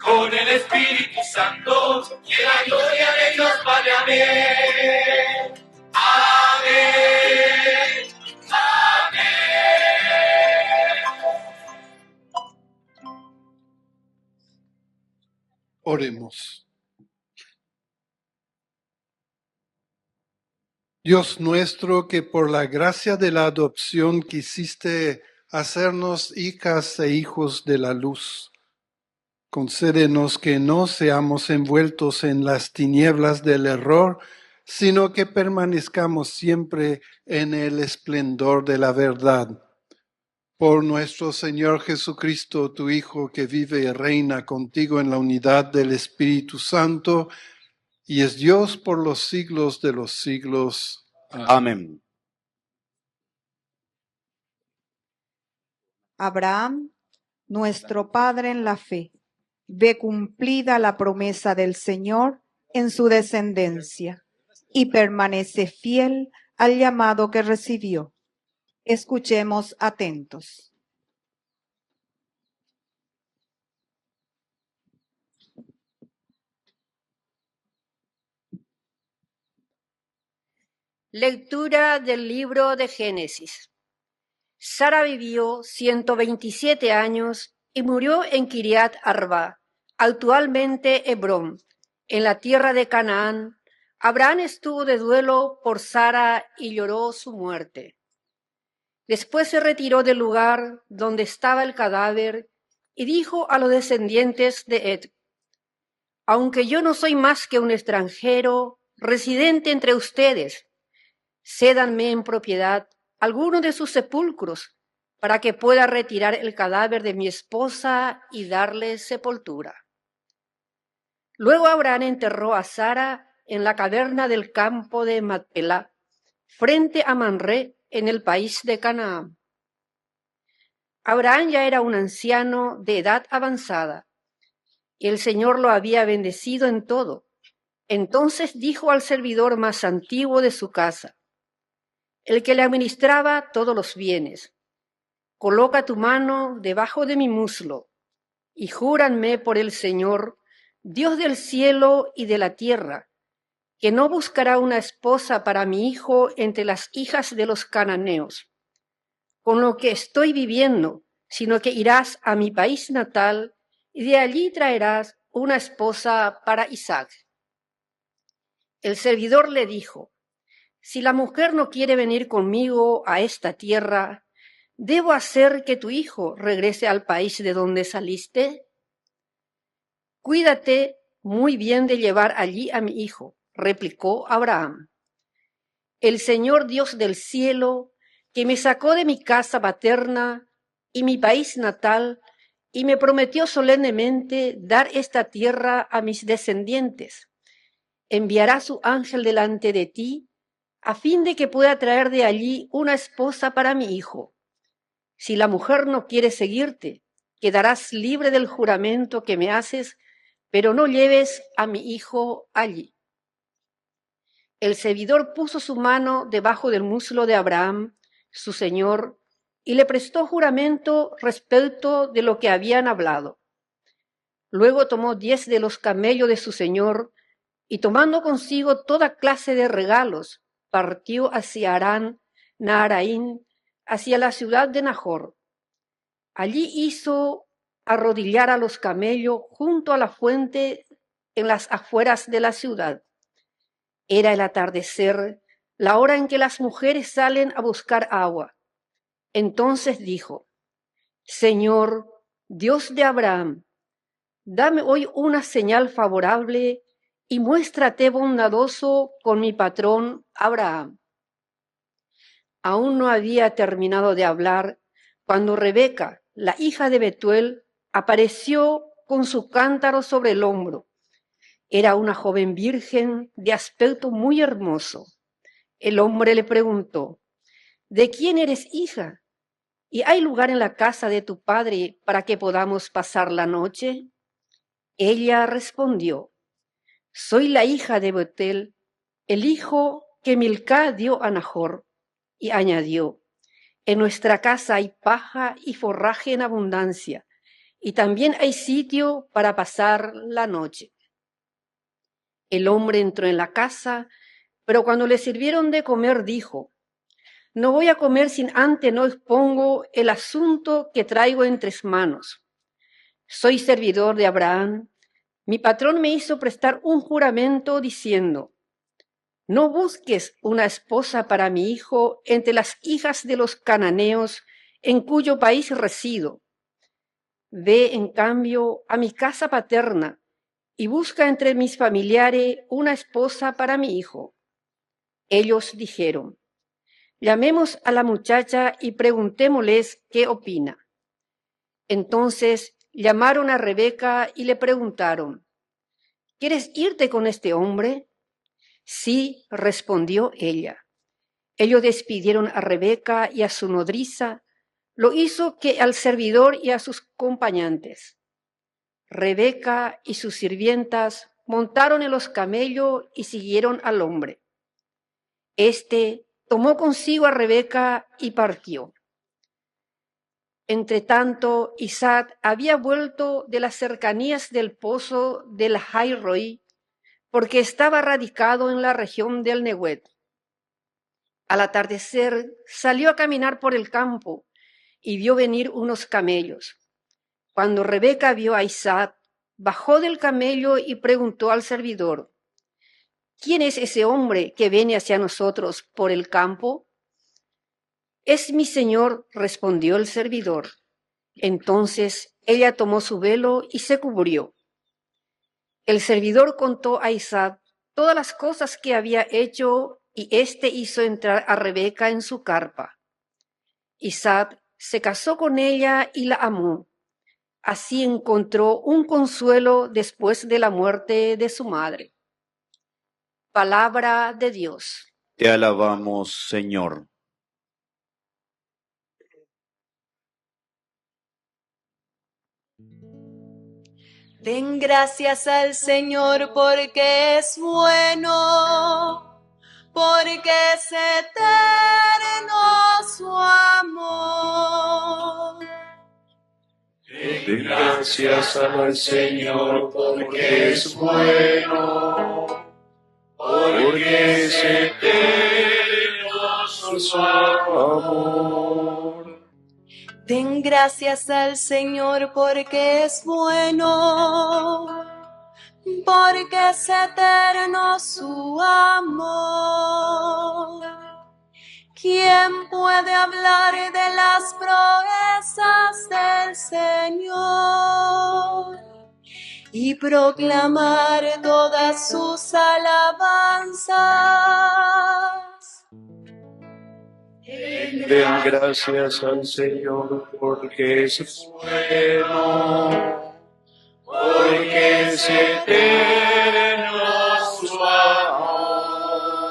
con el Espíritu Santo y la gloria de Dios Padre. Amén. Amén. Amén. Oremos. Dios nuestro, que por la gracia de la adopción quisiste hacernos hijas e hijos de la luz, concédenos que no seamos envueltos en las tinieblas del error, sino que permanezcamos siempre en el esplendor de la verdad. Por nuestro Señor Jesucristo, tu Hijo, que vive y reina contigo en la unidad del Espíritu Santo, y es Dios por los siglos de los siglos. Amén. Abraham, nuestro Padre en la fe, ve cumplida la promesa del Señor en su descendencia y permanece fiel al llamado que recibió. Escuchemos atentos. Lectura del libro de Génesis. Sara vivió 127 años y murió en Kiriat Arba, actualmente Hebrón, en la tierra de Canaán. Abraham estuvo de duelo por Sara y lloró su muerte. Después se retiró del lugar donde estaba el cadáver y dijo a los descendientes de Ed: aunque yo no soy más que un extranjero, residente entre ustedes, cédanme en propiedad alguno de sus sepulcros para que pueda retirar el cadáver de mi esposa y darle sepultura. Luego Abraham enterró a Sara en la caverna del campo de Macpelá, frente a Manré, en el país de Canaán. Abraham ya era un anciano de edad avanzada, y el Señor lo había bendecido en todo. Entonces dijo al servidor más antiguo de su casa, el que le administraba todos los bienes: coloca tu mano debajo de mi muslo, y júranme por el Señor, Dios del cielo y de la tierra, que no buscará una esposa para mi hijo entre las hijas de los cananeos, con lo que estoy viviendo, sino que irás a mi país natal y de allí traerás una esposa para Isaac. El servidor le dijo, si la mujer no quiere venir conmigo a esta tierra, ¿debo hacer que tu hijo regrese al país de donde saliste? Cuídate muy bien de llevar allí a mi hijo, replicó Abraham. El Señor Dios del cielo, que me sacó de mi casa paterna y mi país natal, y me prometió solemnemente dar esta tierra a mis descendientes, enviará su ángel delante de ti, a fin de que pueda traer de allí una esposa para mi hijo. Si la mujer no quiere seguirte, quedarás libre del juramento que me haces, pero no lleves a mi hijo allí. El servidor puso su mano debajo del muslo de Abraham, su señor, y le prestó juramento respecto de lo que habían hablado. Luego tomó 10 de los camellos de su señor, y tomando consigo toda clase de regalos, partió hacia Harán Naharaín, hacia la ciudad de Nahor. Allí hizo arrodillar a los camellos junto a la fuente en las afueras de la ciudad. Era el atardecer, la hora en que las mujeres salen a buscar agua. Entonces dijo, Señor, Dios de Abraham, dame hoy una señal favorable y muéstrate bondadoso con mi patrón Abraham. Aún no había terminado de hablar cuando Rebeca, la hija de Betuel, apareció con su cántaro sobre el hombro. Era una joven virgen de aspecto muy hermoso. El hombre le preguntó, ¿de quién eres hija? ¿Y hay lugar en la casa de tu padre para que podamos pasar la noche? Ella respondió, soy la hija de Betuel, el hijo que Milcá dio a Nahor. Y añadió, en nuestra casa hay paja y forraje en abundancia, y también hay sitio para pasar la noche. El hombre entró en la casa, pero cuando le sirvieron de comer dijo, no voy a comer sin antes no expongo el asunto que traigo entre manos. Soy servidor de Abraham. Mi patrón me hizo prestar un juramento diciendo, no busques una esposa para mi hijo entre las hijas de los cananeos en cuyo país resido. Ve, en cambio, a mi casa paterna y busca entre mis familiares una esposa para mi hijo. Ellos dijeron, llamemos a la muchacha y preguntémosles qué opina. Entonces llamaron a Rebeca y le preguntaron, ¿quieres irte con este hombre? Sí, respondió ella. Ellos despidieron a Rebeca y a su nodriza, lo hizo que al servidor y a sus acompañantes. Rebeca y sus sirvientas montaron en los camellos y siguieron al hombre. Este tomó consigo a Rebeca y partió. Entretanto, Isaac había vuelto de las cercanías del pozo del Jairoi, porque estaba radicado en la región del Neguet. Al atardecer salió a caminar por el campo y vio venir unos camellos. Cuando Rebeca vio a Isaac, bajó del camello y preguntó al servidor, ¿quién es ese hombre que viene hacia nosotros por el campo? Es mi señor, respondió el servidor. Entonces ella tomó su velo y se cubrió. El servidor contó a Isaac todas las cosas que había hecho y éste hizo entrar a Rebeca en su carpa. Isaac se casó con ella y la amó. Así encontró un consuelo después de la muerte de su madre. Palabra de Dios. Te alabamos, Señor. Den gracias al Señor porque es bueno, porque es eterno su amor. Den gracias al Señor porque es bueno, porque es eterno su amor. Den gracias al Señor porque es bueno, porque es eterno su amor. ¿Quién puede hablar de las proezas del Señor y proclamar todas sus alabanzas? Den gracias al Señor porque es bueno, porque es eterno su amor.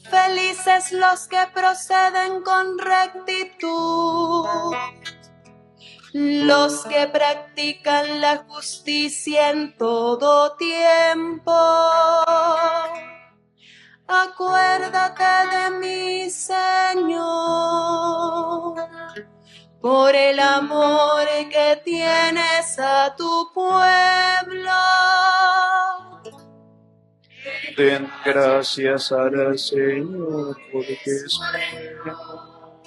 Felices los que proceden con rectitud, los que practican la justicia en todo tiempo. Acuérdate de mí, Señor, por el amor que tienes a tu pueblo. Den gracias al Señor porque es bueno,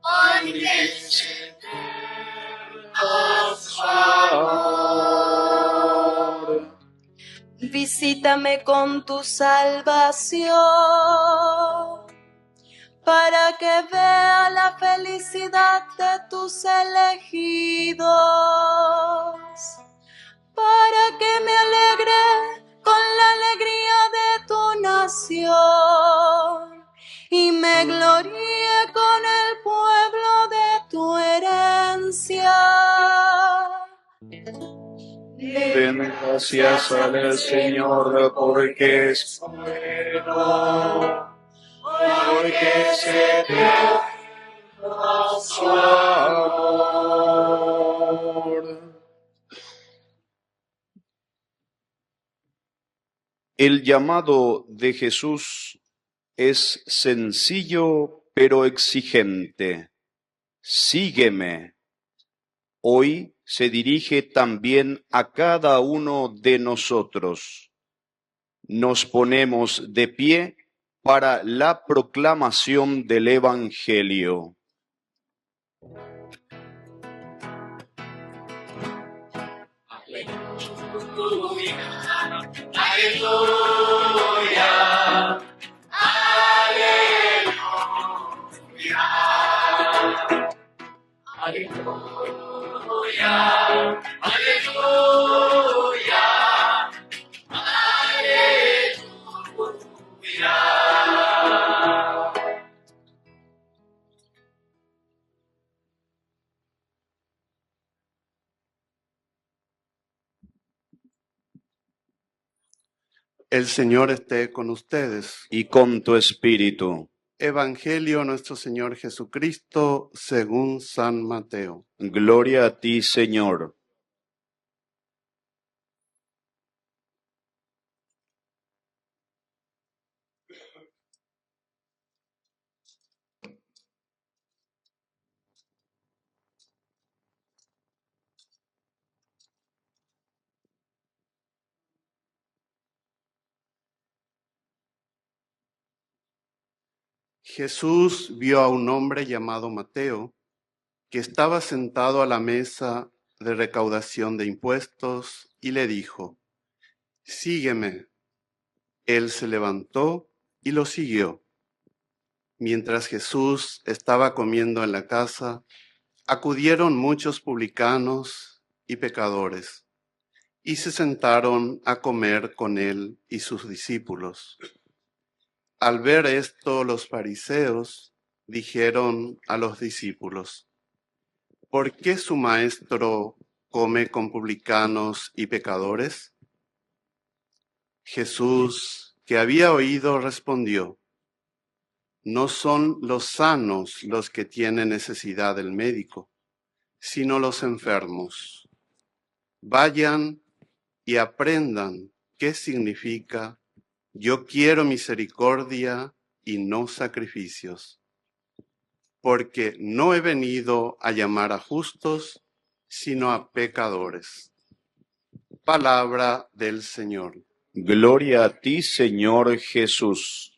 porque es eterno su amor. Visítame con tu salvación, para que vea la felicidad de tus elegidos, para que me alegre con la alegría de tu nación y me gloríe con el pueblo de tu herencia. Den gracias al Señor porque es bueno, porque es eterno su amor. El llamado de Jesús es sencillo pero exigente. Sígueme. Hoy se dirige también a cada uno de nosotros. Nos ponemos de pie para la proclamación del Evangelio. Aleluya, aleluya, aleluya, aleluya, aleluya. El Señor esté con ustedes. Y con tu espíritu. Evangelio nuestro Señor Jesucristo según San Mateo. Gloria a ti, Señor. Jesús vio a un hombre llamado Mateo, que estaba sentado a la mesa de recaudación de impuestos, y le dijo: Sígueme. Él se levantó y lo siguió. Mientras Jesús estaba comiendo en la casa, acudieron muchos publicanos y pecadores, y se sentaron a comer con él y sus discípulos. Al ver esto, los fariseos dijeron a los discípulos: ¿Por qué su maestro come con publicanos y pecadores? Jesús, que había oído, respondió: No son los sanos los que tienen necesidad del médico, sino los enfermos. Vayan y aprendan qué significa yo quiero misericordia y no sacrificios, porque no he venido a llamar a justos, sino a pecadores. Palabra del Señor. Gloria a ti, Señor Jesús.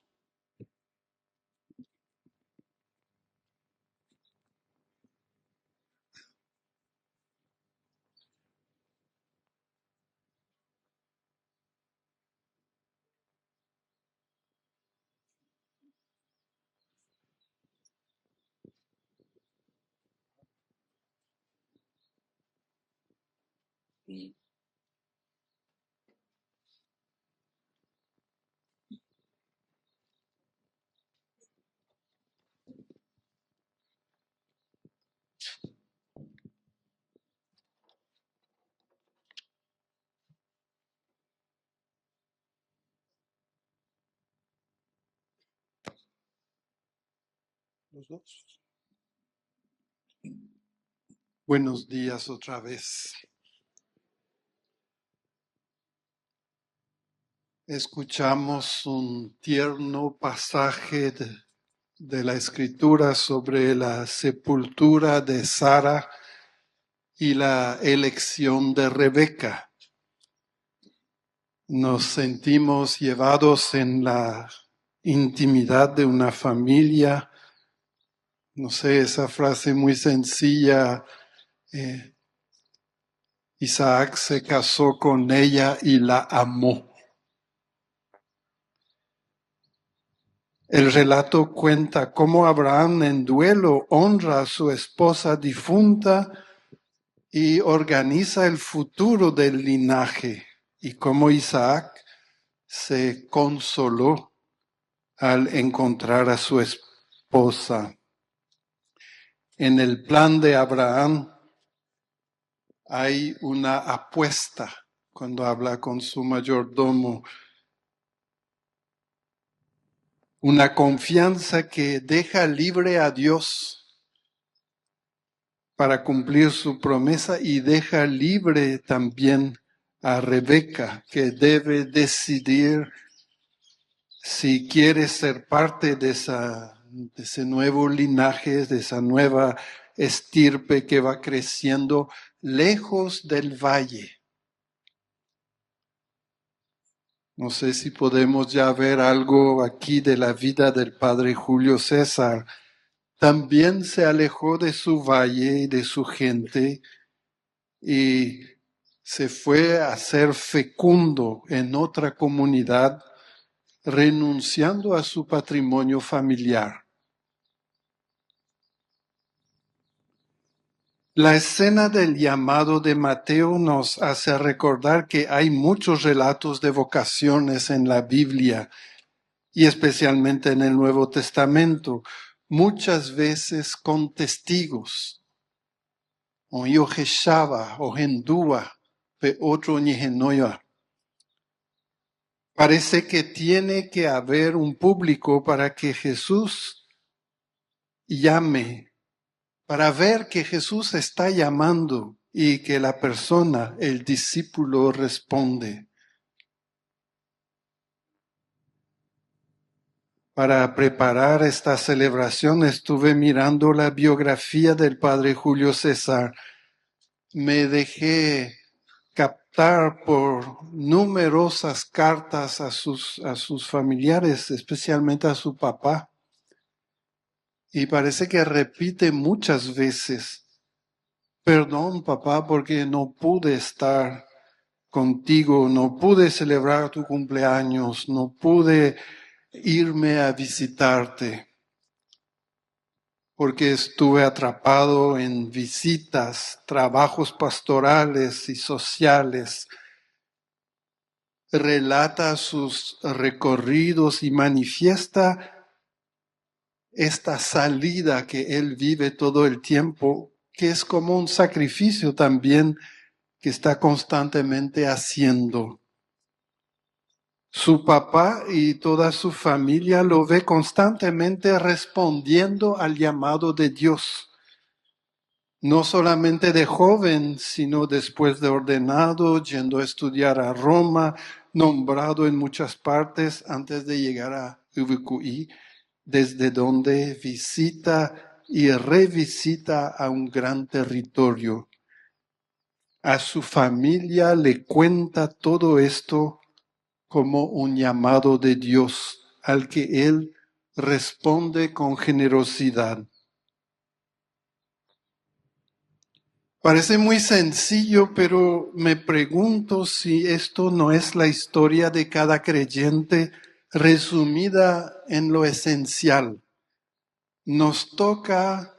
Los dos. Buenos días otra vez. Escuchamos un tierno pasaje de la Escritura sobre la sepultura de Sara y la elección de Rebeca. Nos sentimos llevados en la intimidad de una familia. No sé, esa frase muy sencilla. Isaac se casó con ella y la amó. El relato cuenta cómo Abraham en duelo honra a su esposa difunta y organiza el futuro del linaje, y cómo Isaac se consoló al encontrar a su esposa. En el plan de Abraham hay una apuesta cuando habla con su mayordomo. Una confianza que deja libre a Dios para cumplir su promesa y deja libre también a Rebeca, que debe decidir si quiere ser parte de ese nuevo linaje, de esa nueva estirpe que va creciendo lejos del valle. No sé si podemos ya ver algo aquí de la vida del padre Julio César. También se alejó de su valle y de su gente y se fue a ser fecundo en otra comunidad, renunciando a su patrimonio familiar. La escena del llamado de Mateo nos hace recordar que hay muchos relatos de vocaciones en la Biblia y especialmente en el Nuevo Testamento, muchas veces con testigos. O Yoheshava, o Hendúa, pe otro Ñihenoya. Parece que tiene que haber un público para que Jesús llame, para ver que Jesús está llamando y que la persona, el discípulo, responde. Para preparar esta celebración estuve mirando la biografía del padre Julio César. Me dejé captar por numerosas cartas a sus familiares, especialmente a su papá. Y parece que repite muchas veces, perdón papá porque no pude estar contigo, no pude celebrar tu cumpleaños, no pude irme a visitarte, porque estuve atrapado en visitas, trabajos pastorales y sociales. Relata sus recorridos y manifiesta esta salida que él vive todo el tiempo, que es como un sacrificio también que está constantemente haciendo. Su papá y toda su familia lo ve constantemente respondiendo al llamado de Dios. no solamente de joven, sino después de ordenado, yendo a estudiar a Roma, nombrado en muchas partes antes de llegar a UVQI, desde donde visita y revisita a un gran territorio. A su familia le cuenta todo esto como un llamado de Dios, al que él responde con generosidad. Parece muy sencillo, pero me pregunto si esto no es la historia de cada creyente resumida en lo esencial. Nos toca,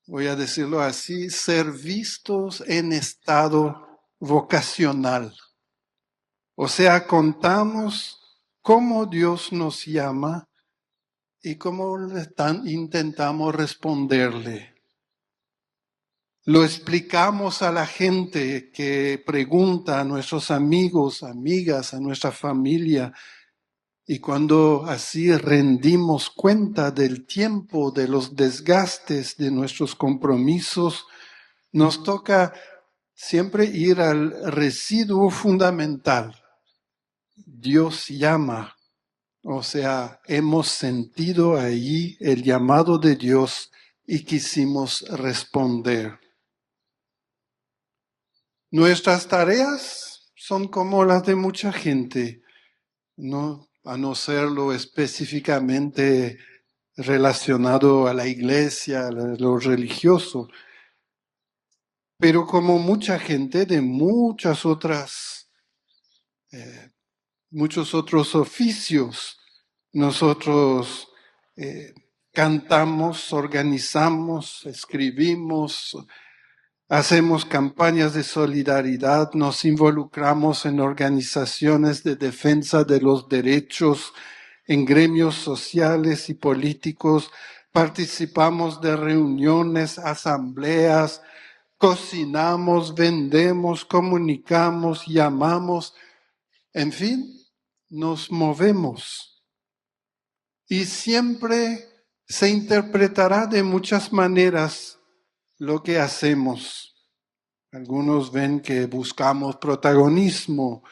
voy a decirlo así, ser vistos en estado vocacional. O sea, contamos cómo Dios nos llama y cómo intentamos responderle. Lo explicamos a la gente que pregunta, a nuestros amigos, amigas, a nuestra familia. Y cuando así rendimos cuenta del tiempo, de los desgastes de nuestros compromisos, nos toca siempre ir al residuo fundamental. Dios llama, o sea, hemos sentido allí el llamado de Dios y quisimos responder. Nuestras tareas son como las de mucha gente, a no serlo específicamente relacionado a la iglesia, a lo religioso, pero como mucha gente de muchos otros oficios, nosotros cantamos, organizamos, escribimos, hacemos campañas de solidaridad, nos involucramos en organizaciones de defensa de los derechos, en gremios sociales y políticos, participamos de reuniones, asambleas, cocinamos, vendemos, comunicamos, llamamos, en fin, nos movemos. Y siempre se interpretará de muchas maneras lo que hacemos. Algunos ven que buscamos protagonismo,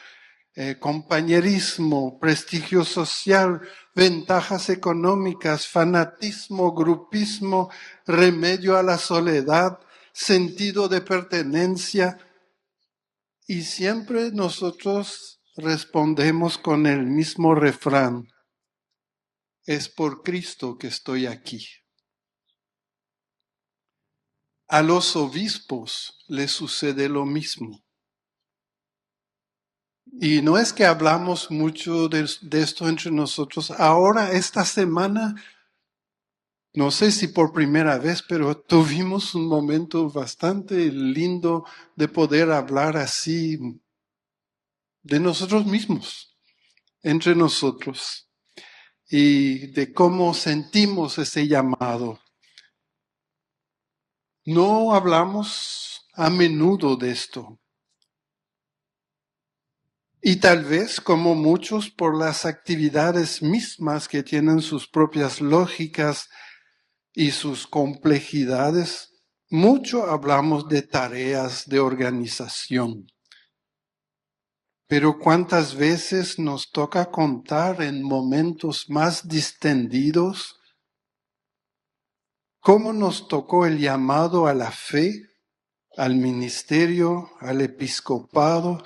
compañerismo, prestigio social, ventajas económicas, fanatismo, grupismo, remedio a la soledad, sentido de pertenencia. Y siempre nosotros respondemos con el mismo refrán: es por Cristo que estoy aquí. A los obispos les sucede lo mismo. Y no es que hablamos mucho de esto entre nosotros. Ahora, esta semana, no sé si por primera vez, pero tuvimos un momento bastante lindo de poder hablar así de nosotros mismos, entre nosotros, y de cómo sentimos ese llamado. No hablamos a menudo de esto. Y tal vez, como muchos, por las actividades mismas que tienen sus propias lógicas y sus complejidades, mucho hablamos de tareas de organización. Pero ¿cuántas veces nos toca contar en momentos más distendidos cómo nos tocó el llamado a la fe, al ministerio, al episcopado?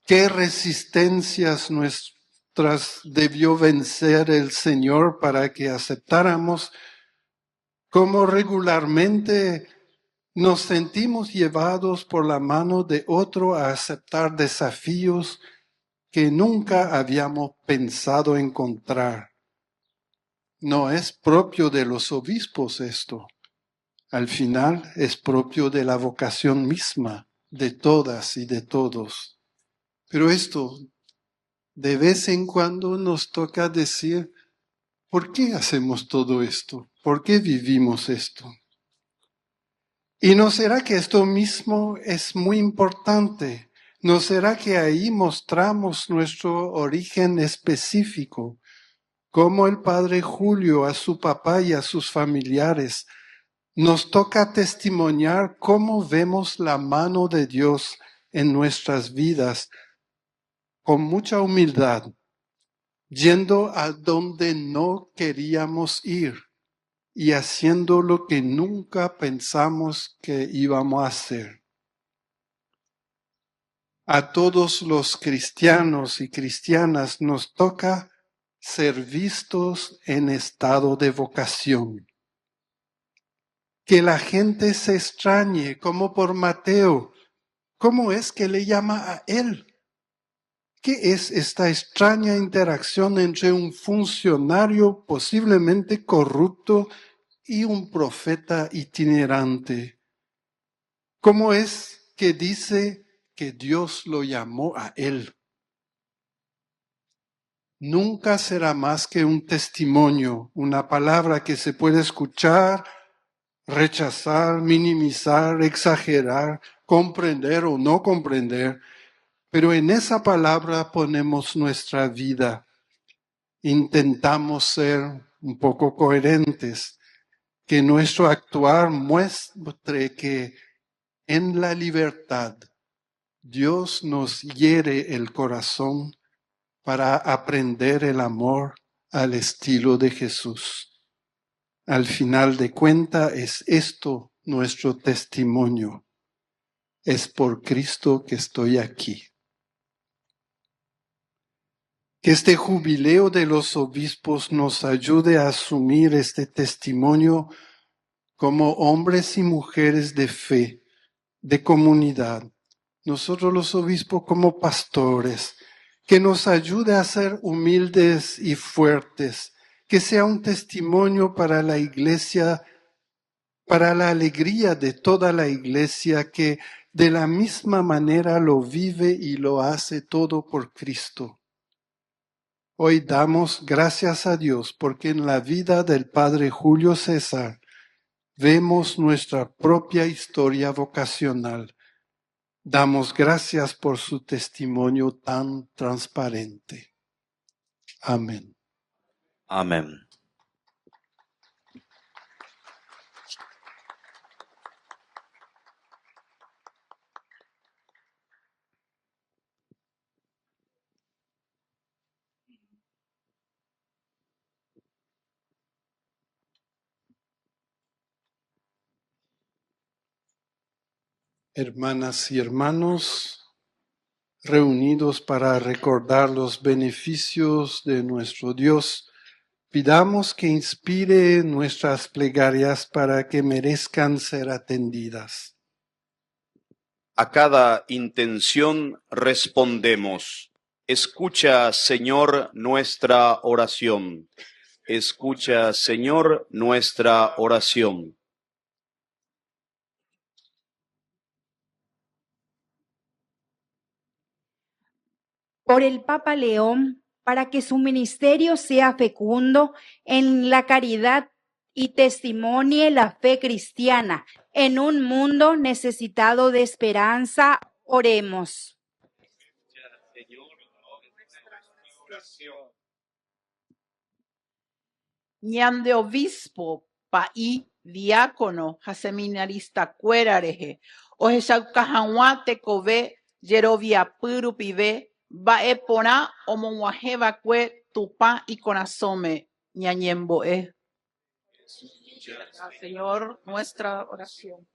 ¿Qué resistencias nuestras debió vencer el Señor para que aceptáramos? ¿Cómo regularmente nos sentimos llevados por la mano de otro a aceptar desafíos que nunca habíamos pensado encontrar? No es propio de los obispos esto. Al final es propio de la vocación misma, de todas y de todos. Pero esto, de vez en cuando nos toca decir, ¿por qué hacemos todo esto? ¿Por qué vivimos esto? ¿Y no será que esto mismo es muy importante? ¿No será que ahí mostramos nuestro origen específico? Como el padre Julio a su papá y a sus familiares Nos toca testimoniar cómo vemos la mano de Dios en nuestras vidas con mucha humildad, yendo a donde no queríamos ir y haciendo lo que nunca pensamos que íbamos a hacer. A todos los cristianos y cristianas nos toca ser vistos en estado de vocación. Que la gente se extrañe, como por Mateo, ¿cómo es que le llama a él? ¿Qué es esta extraña interacción entre un funcionario posiblemente corrupto y un profeta itinerante? ¿Cómo es que dice que Dios lo llamó a él? Nunca será más que un testimonio, una palabra que se puede escuchar, rechazar, minimizar, exagerar, comprender o no comprender, pero en esa palabra ponemos nuestra vida. Intentamos ser un poco coherentes, que nuestro actuar muestre que en la libertad Dios nos hiere el corazón para aprender el amor al estilo de Jesús. Al final de cuentas es esto nuestro testimonio. Es por Cristo que estoy aquí. Que este jubileo de los obispos nos ayude a asumir este testimonio como hombres y mujeres de fe, de comunidad. Nosotros los obispos como pastores, que nos ayude a ser humildes y fuertes, que sea un testimonio para la iglesia, para la alegría de toda la iglesia, que de la misma manera lo vive y lo hace todo por Cristo. Hoy damos gracias a Dios porque en la vida del Padre Julio César vemos nuestra propia historia vocacional. Damos gracias por su testimonio tan transparente. Amén. Amén. Hermanas y hermanos, reunidos para recordar los beneficios de nuestro Dios, pidamos que inspire nuestras plegarias para que merezcan ser atendidas. A cada intención respondemos. Escucha, Señor, nuestra oración. Escucha, Señor, nuestra oración. Por el Papa León, para que su ministerio sea fecundo en la caridad y testimonie la fe cristiana en un mundo necesitado de esperanza, oremos. Ñam de obispo, paí, diácono, seminarista cuerareje, oje saucajahuate cove, yerovia puru pive, va epona, omonguajeva cue, tupa y conasome, ñañemboe. Señor, nuestra oración.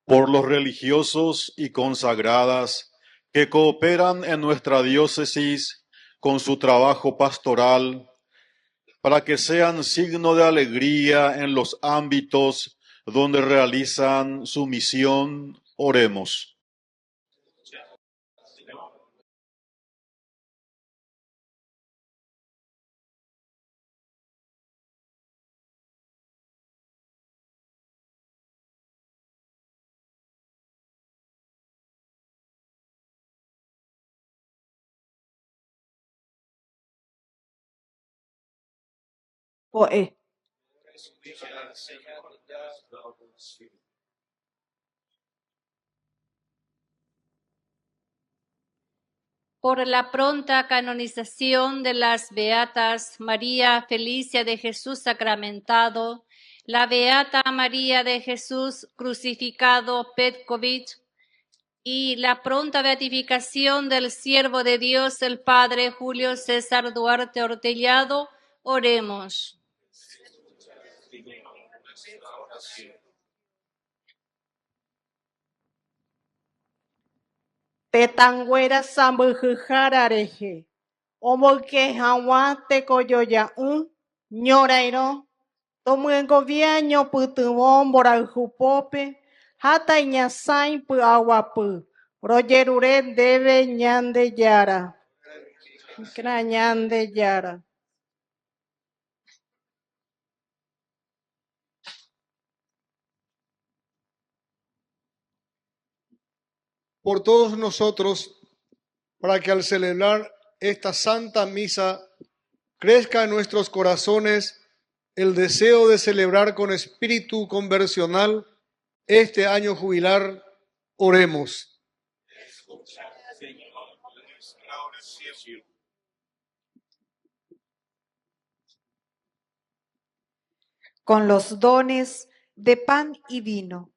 Por los religiosos y consagradas que cooperan en nuestra diócesis con su trabajo pastoral, para que sean signo de alegría en los ámbitos donde realizan su misión, oremos. Oe. por la pronta canonización de las beatas María Felicia de Jesús sacramentado, la beata María de Jesús crucificado Petkovich, y la pronta beatificación del siervo de Dios, el Padre Julio César Duarte Ortellado, oremos. Petangüera sambujarareje, omoke hawa tekoyoya ñorairo, tomuengo viaño putuón borajupope, hata ñasai pu aguapu, rogerure debe ñande yara, ñande yara. Por todos nosotros, para que al celebrar esta Santa Misa crezca en nuestros corazones el deseo de celebrar con espíritu conversional este año jubilar, oremos. Escucha, Señor, nuestra oración. Con los dones de pan y vino.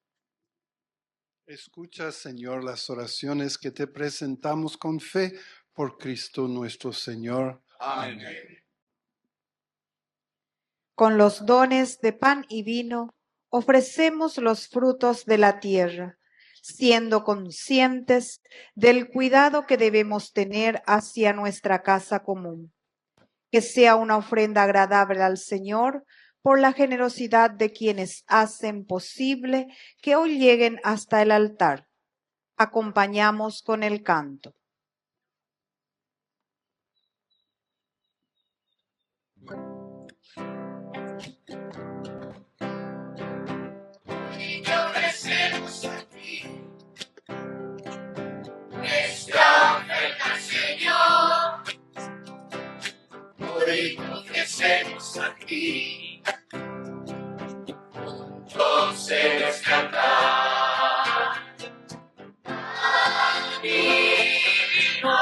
Escucha, Señor, las oraciones que te presentamos con fe por Cristo nuestro Señor. Amén. Con los dones de pan y vino, ofrecemos los frutos de la tierra, siendo conscientes del cuidado que debemos tener hacia nuestra casa común. Que sea una ofrenda agradable al Señor por la generosidad de quienes hacen posible que hoy lleguen hasta el altar. Acompañamos con el canto. Y te ofrecemos a ti nuestra ofrenda, Señor. Hoy te ofrecemos a ti entonces cantar. Divino,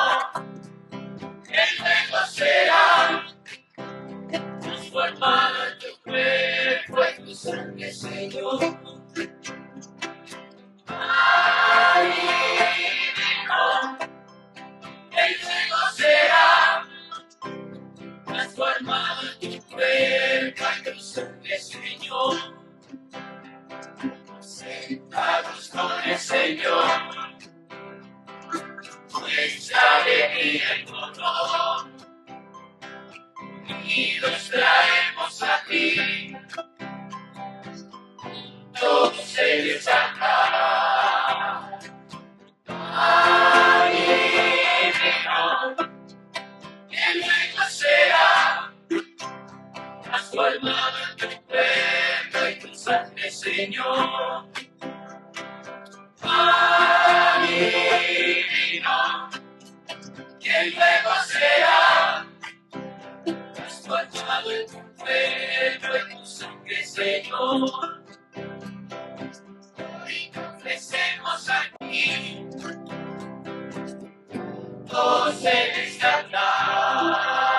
el luego será transformado en tu cuerpo y tu sangre, Señor. Ay, divino, el luego será transformado en tu cuerpo y tu sangre, Señor. Sentados con el Señor, nuestra alegría y honor, y los traemos a ti, todos se desatan. Ay, divino, que luego será transformado en tu cuerpo y tu sangre, Señor. Ay, divino, que luego será transformado en tu cuerpo y tu sangre, Señor. Hoy te ofrecemos aquí todos seres cantar.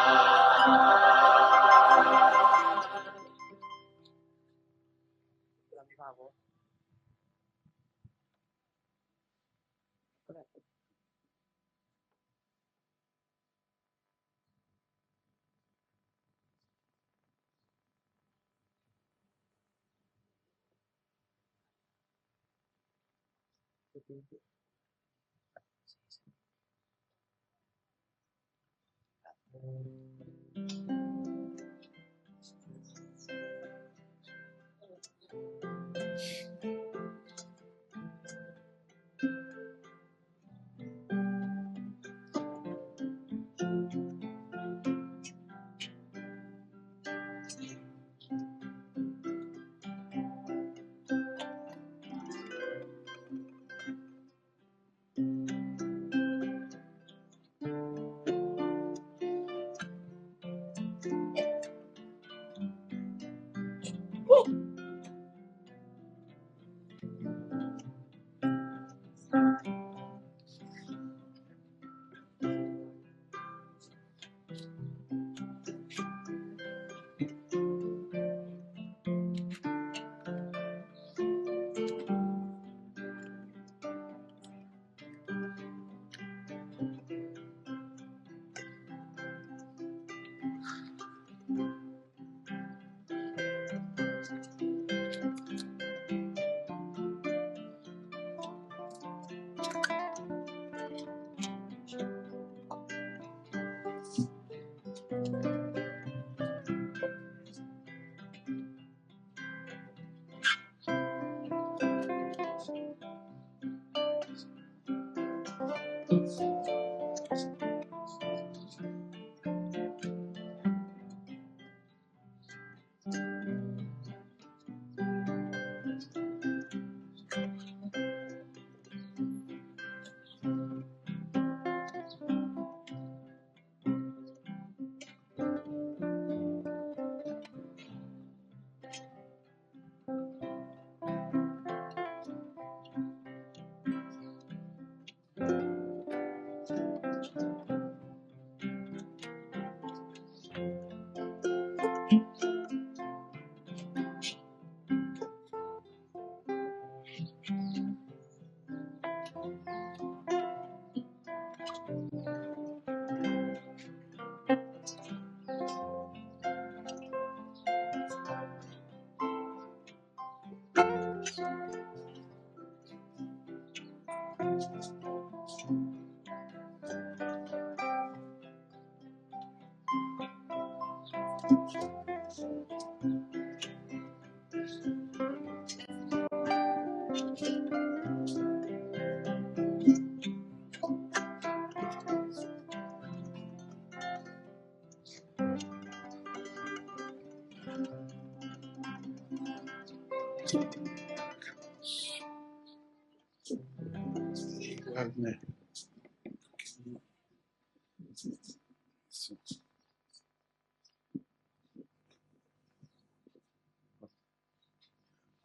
Amén.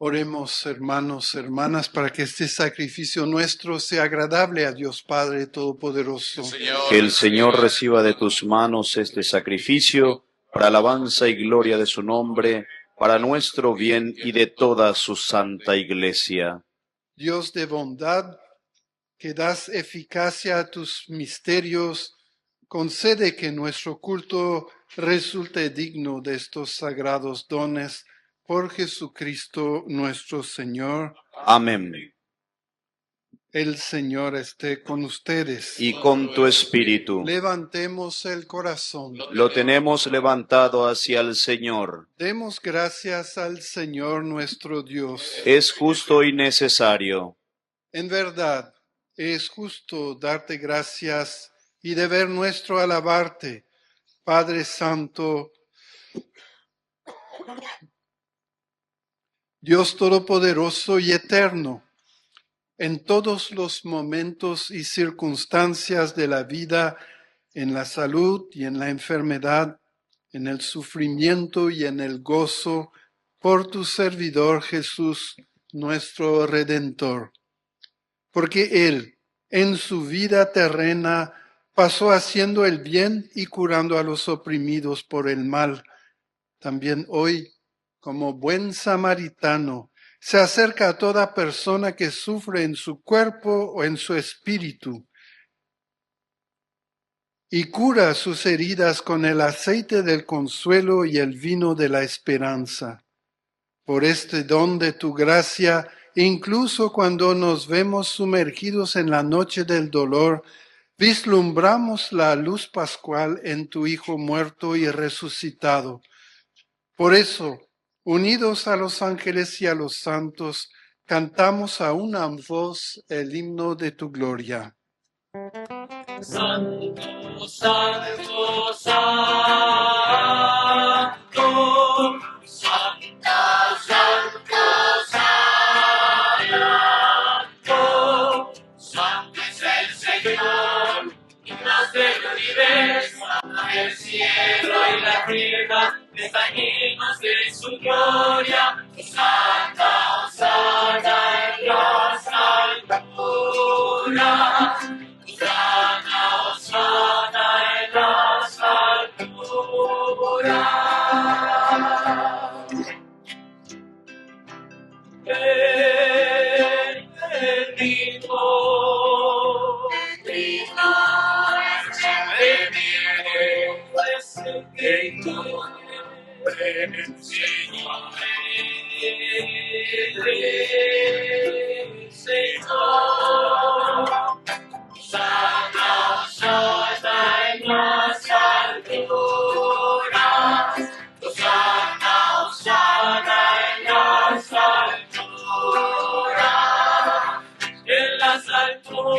Oremos, hermanos, hermanas, para que este sacrificio nuestro sea agradable a Dios Padre Todopoderoso. Que el Señor reciba de tus manos este sacrificio para alabanza y gloria de su nombre, para nuestro bien y de toda su santa Iglesia. Dios de bondad, que das eficacia a tus misterios, concede que nuestro culto resulte digno de estos sagrados dones, por Jesucristo nuestro Señor. Amén. El Señor esté con ustedes. Y con tu espíritu. Levantemos el corazón. Lo tenemos levantado hacia el Señor. Demos gracias al Señor nuestro Dios. Es justo y necesario. En verdad, es justo darte gracias y deber nuestro alabarte, Padre Santo, Dios Todopoderoso y Eterno. En todos los momentos y circunstancias de la vida, en la salud y en la enfermedad, en el sufrimiento y en el gozo, por tu servidor Jesús, nuestro Redentor. Porque Él, en su vida terrena, pasó haciendo el bien y curando a los oprimidos por el mal. También hoy, como buen samaritano, se acerca a toda persona que sufre en su cuerpo o en su espíritu y cura sus heridas con el aceite del consuelo y el vino de la esperanza. Por este don de tu gracia, incluso cuando nos vemos sumergidos en la noche del dolor, vislumbramos la luz pascual en tu Hijo muerto y resucitado. Por eso, unidos a los ángeles y a los santos, cantamos a una voz el himno de tu gloria. Santo, santo, santo, Santo, Santo, Santo, Santo es el Señor, Dios del universo, el cielo y la tierra están llenos de su gloria. Santa, Osana en las alturas. Sana, Osana en las alturas. Bendito es el bien, pues que tú eres Señor, Señor. Sana, Osana en las alturas. Sana, Osana en las alturas. En las alturas.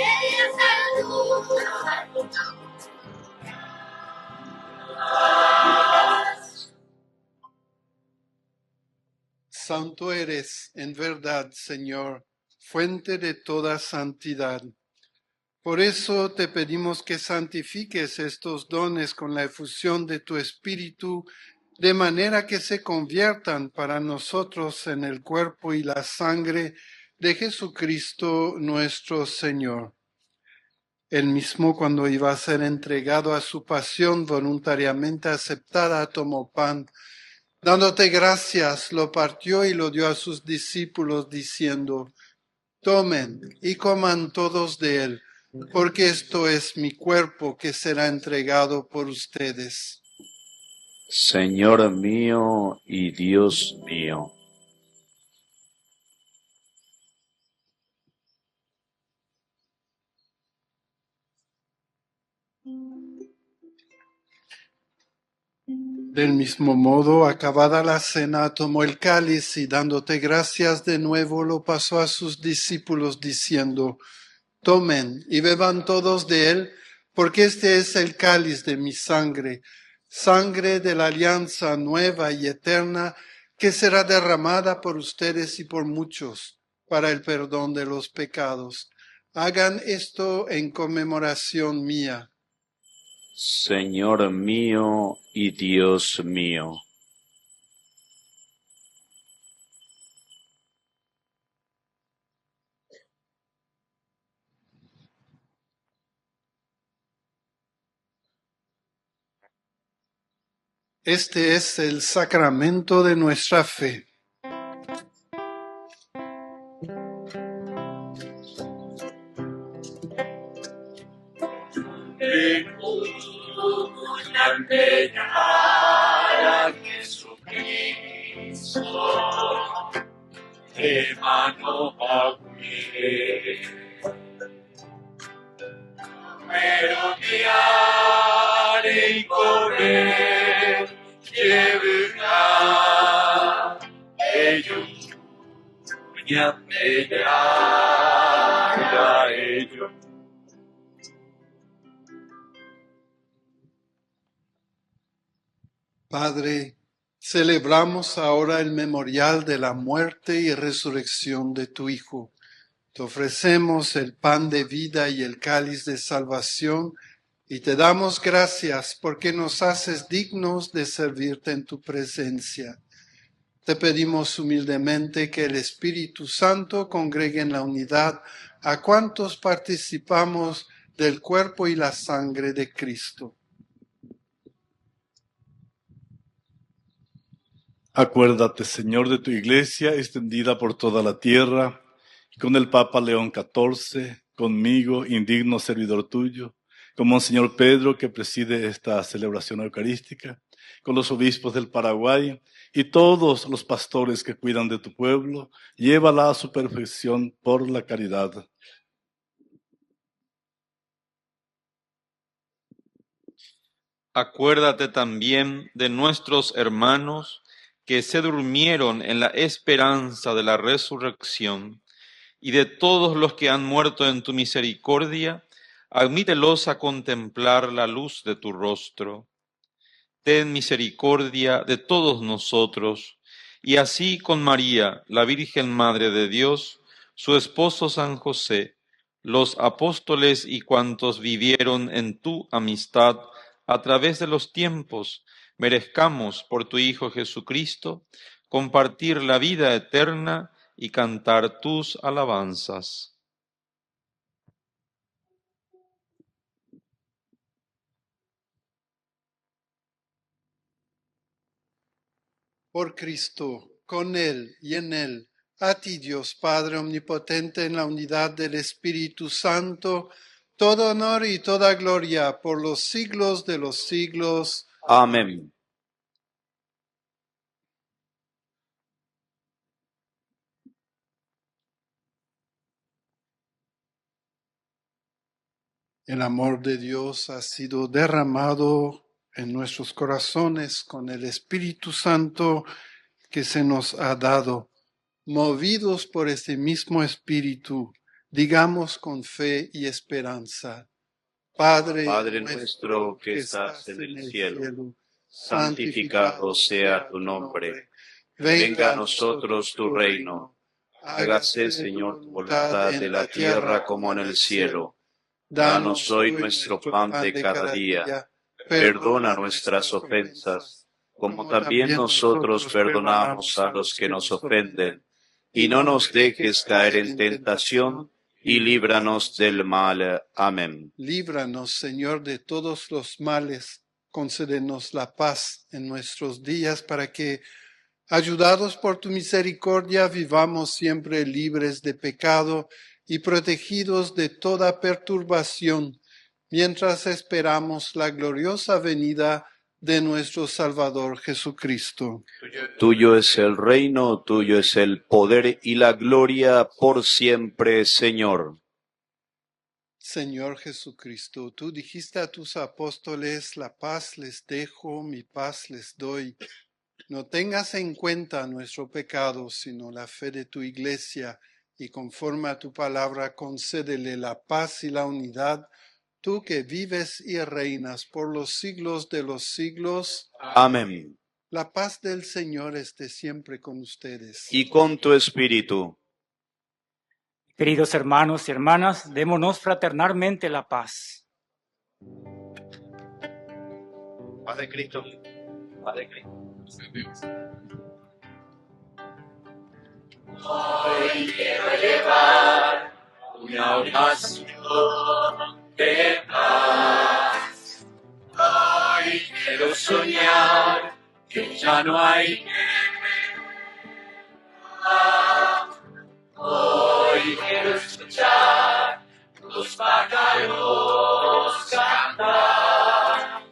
Santo eres, en verdad, Señor, fuente de toda santidad. Por eso te pedimos que santifiques estos dones con la efusión de tu Espíritu, de manera que se conviertan para nosotros en el cuerpo y la sangre de Jesucristo nuestro Señor. Él mismo, cuando iba a ser entregado a su pasión voluntariamente aceptada, tomó pan. Dándote gracias, lo partió y lo dio a sus discípulos, diciendo: Tomen y coman todos de él, porque esto es mi cuerpo que será entregado por ustedes. Señor mío y Dios mío. Del mismo modo, acabada la cena, tomó el cáliz y dándote gracias de nuevo, lo pasó a sus discípulos, diciendo: Tomen y beban todos de él, porque este es el cáliz de mi sangre, sangre de la alianza nueva y eterna, que será derramada por ustedes y por muchos, para el perdón de los pecados. Hagan esto en conmemoración mía. Señor mío y Dios mío. Este es el sacramento de nuestra fe. a Jesucristo, de mano a pie. Pero guiare y correr, llevará ellos, a ellos. Padre, celebramos ahora el memorial de la muerte y resurrección de tu Hijo. Te ofrecemos el pan de vida y el cáliz de salvación y te damos gracias porque nos haces dignos de servirte en tu presencia. Te pedimos humildemente que el Espíritu Santo congregue en la unidad a cuantos participamos del cuerpo y la sangre de Cristo. Acuérdate, Señor, de tu iglesia extendida por toda la tierra, y con el Papa León XIV, conmigo, indigno servidor tuyo, con Monseñor Pedro, que preside esta celebración eucarística, con los obispos del Paraguay y todos los pastores que cuidan de tu pueblo, llévala a su perfección por la caridad. Acuérdate también de nuestros hermanos que se durmieron en la esperanza de la resurrección, y de todos los que han muerto en tu misericordia, admítelos a contemplar la luz de tu rostro. Ten misericordia de todos nosotros, y así con María, la Virgen Madre de Dios, su esposo San José, los apóstoles y cuantos vivieron en tu amistad a través de los tiempos, merezcamos por tu Hijo Jesucristo compartir la vida eterna y cantar tus alabanzas. Por Cristo, con Él y en Él, a ti Dios Padre Omnipotente, en la unidad del Espíritu Santo, todo honor y toda gloria por los siglos de los siglos. Amén. El amor de Dios ha sido derramado en nuestros corazones con el Espíritu Santo que se nos ha dado. Movidos por este mismo Espíritu, Digamos con fe y esperanza, Padre nuestro que estás en el cielo, santificado sea tu nombre. Venga a nosotros tu reino. Hágase, Señor, tu voluntad en la tierra como en el cielo. Danos hoy nuestro pan de cada día. Perdona nuestras ofensas, como también nosotros perdonamos a los que nos ofenden. Y no nos dejes caer en tentación, y líbranos del mal. Amén. Líbranos, Señor, de todos los males. Concédenos la paz en nuestros días para que, ayudados por tu misericordia, vivamos siempre libres de pecado y protegidos de toda perturbación, mientras esperamos la gloriosa venida de nuestro Salvador Jesucristo. Tuyo es el reino, tuyo es el poder y la gloria por siempre, Señor. Señor Jesucristo, tú dijiste a tus apóstoles, la paz les dejo, mi paz les doy. No tengas en cuenta nuestro pecado, sino la fe de tu iglesia, y conforme a tu palabra concédele la paz y la unidad, tú que vives y reinas por los siglos de los siglos. Amén. La paz del Señor esté siempre con ustedes. Y con tu espíritu. Queridos hermanos y hermanas, démonos fraternalmente la paz. Paz de Cristo. Paz de Cristo. Hoy quiero elevar una oración de paz. Hoy quiero soñar que ya no hay guerra. Hoy quiero escuchar los pájaros cantar.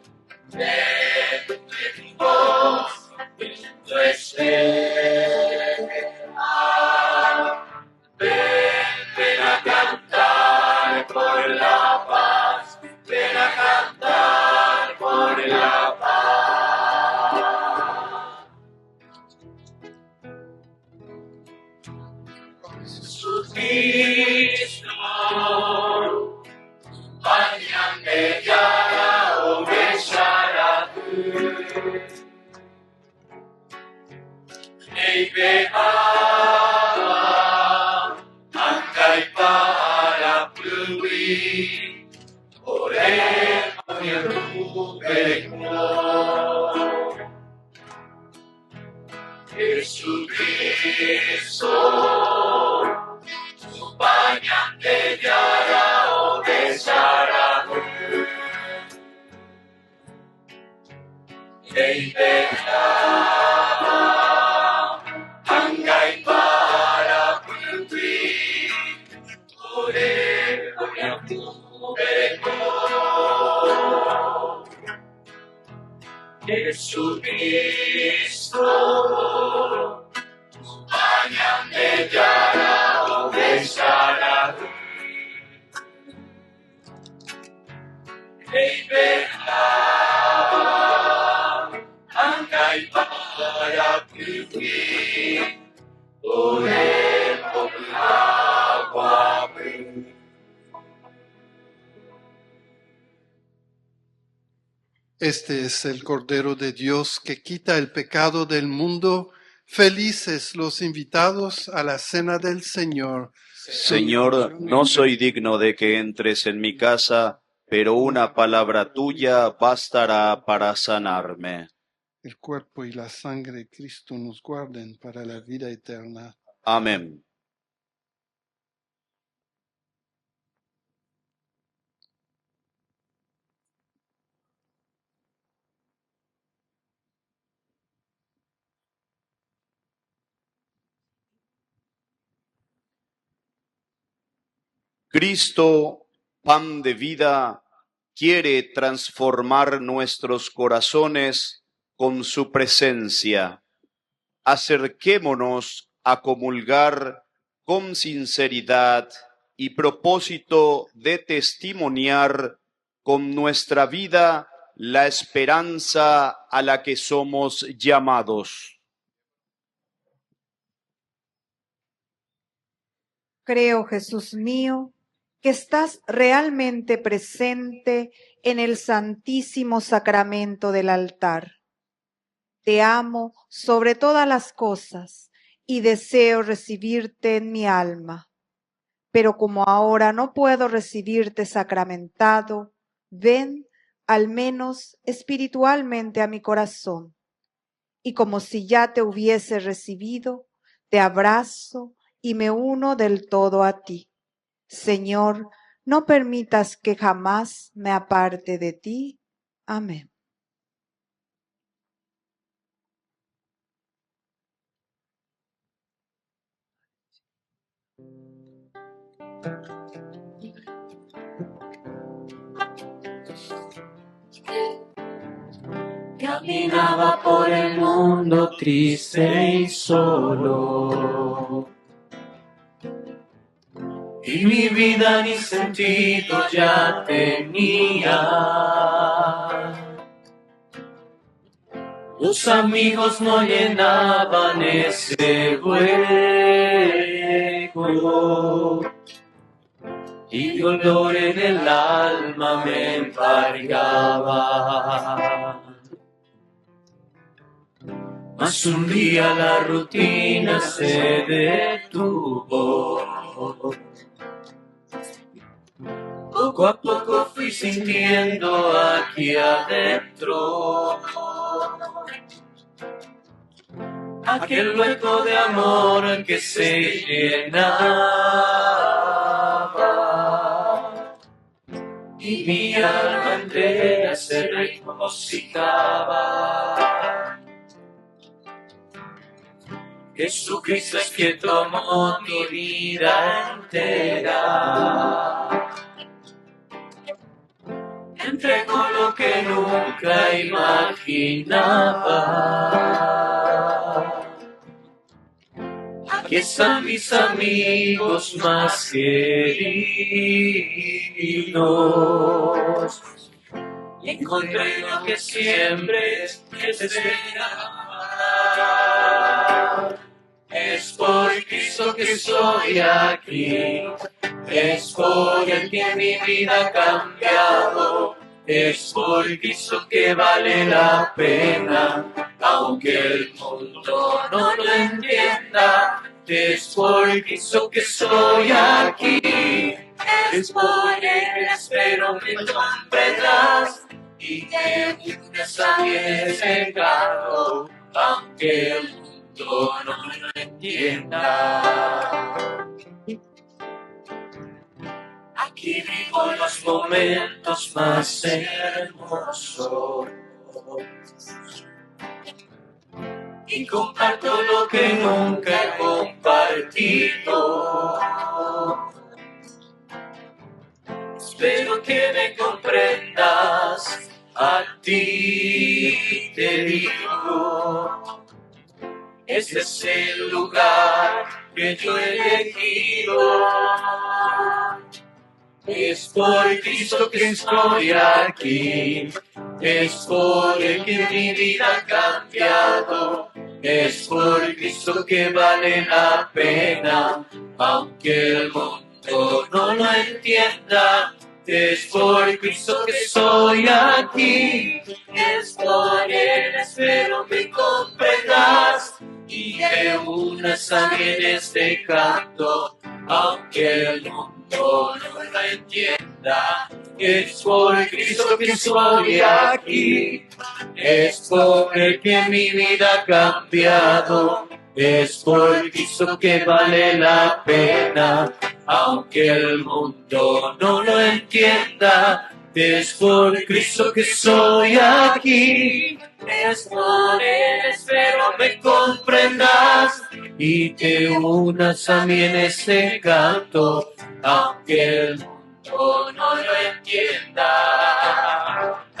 Ven de tu voz, tu espera. Ven a cantar por la paz. Ven a cantar por la paz. Jesucristo, Panyan de Yara o Besharatu. Neibea, Angay para Plui, Ore, Jesucristo, Panyan de Yara o Besharatu. Neibea, Angay para Plui, Ore, Jesucristo, Panyan de Yara o Besharatu. Neibea, Angay para Plui, Ore, agua. Este es el Cordero de Dios que quita el pecado del mundo. Felices los invitados a la cena del Señor. Señor, no soy digno de que entres en mi casa, pero una palabra tuya bastará para sanarme. El cuerpo y la sangre de Cristo nos guarden para la vida eterna. Amén. Cristo, pan de vida, quiere transformar nuestros corazones con su presencia. Acerquémonos a comulgar con sinceridad y propósito de testimoniar con nuestra vida la esperanza a la que somos llamados. Creo, Jesús mío, que estás realmente presente en el Santísimo Sacramento del altar. Te amo sobre todas las cosas y deseo recibirte en mi alma. Pero como ahora no puedo recibirte sacramentado, ven al menos espiritualmente a mi corazón. Y como si ya te hubiese recibido, te abrazo y me uno del todo a ti. Señor, no permitas que jamás me aparte de ti. Amén. Caminaba por el mundo triste y solo, y mi vida ni sentido ya tenía. Los amigos no llenaban ese hueco, y dolor en el alma me embargaba. Mas un día la rutina se detuvo. Poco a poco fui sintiendo aquí adentro aquel hueco de amor que se llenaba, y mi alma entera se regocijaba. Jesucristo es quien tomó mi vida entera, entregó lo que nunca imaginaba. Aquí están mis amigos más queridos, encontré lo que siempre esperaba. Es por Cristo que estoy aquí, es por el que mi vida ha cambiado, es por Cristo que vale la pena, aunque el mundo no lo entienda. Es por Cristo que estoy aquí, es por Él espero me comprendas, y que unas a mi pecado, aunque el mundo no lo entienda. Aquí vivo los momentos más hermosos y comparto lo que nunca he compartido. Espero que me comprendas, a ti te digo. Este es el lugar que yo he elegido. Es por Cristo que estoy aquí, es por el que mi vida ha cambiado, es por Cristo que vale la pena, aunque el mundo no lo entienda. Es por Cristo que estoy aquí, es por Él espero me comprendas, y que unas también este canto, aunque el mundo no lo entienda. Es por Cristo que estoy aquí, es por el que mi vida ha cambiado, es por Cristo que vale la pena, aunque el mundo no lo entienda. Es por Cristo que estoy aquí, es por Él espero me comprendas, y te unas a mí en este canto, aunque el mundo no lo entienda.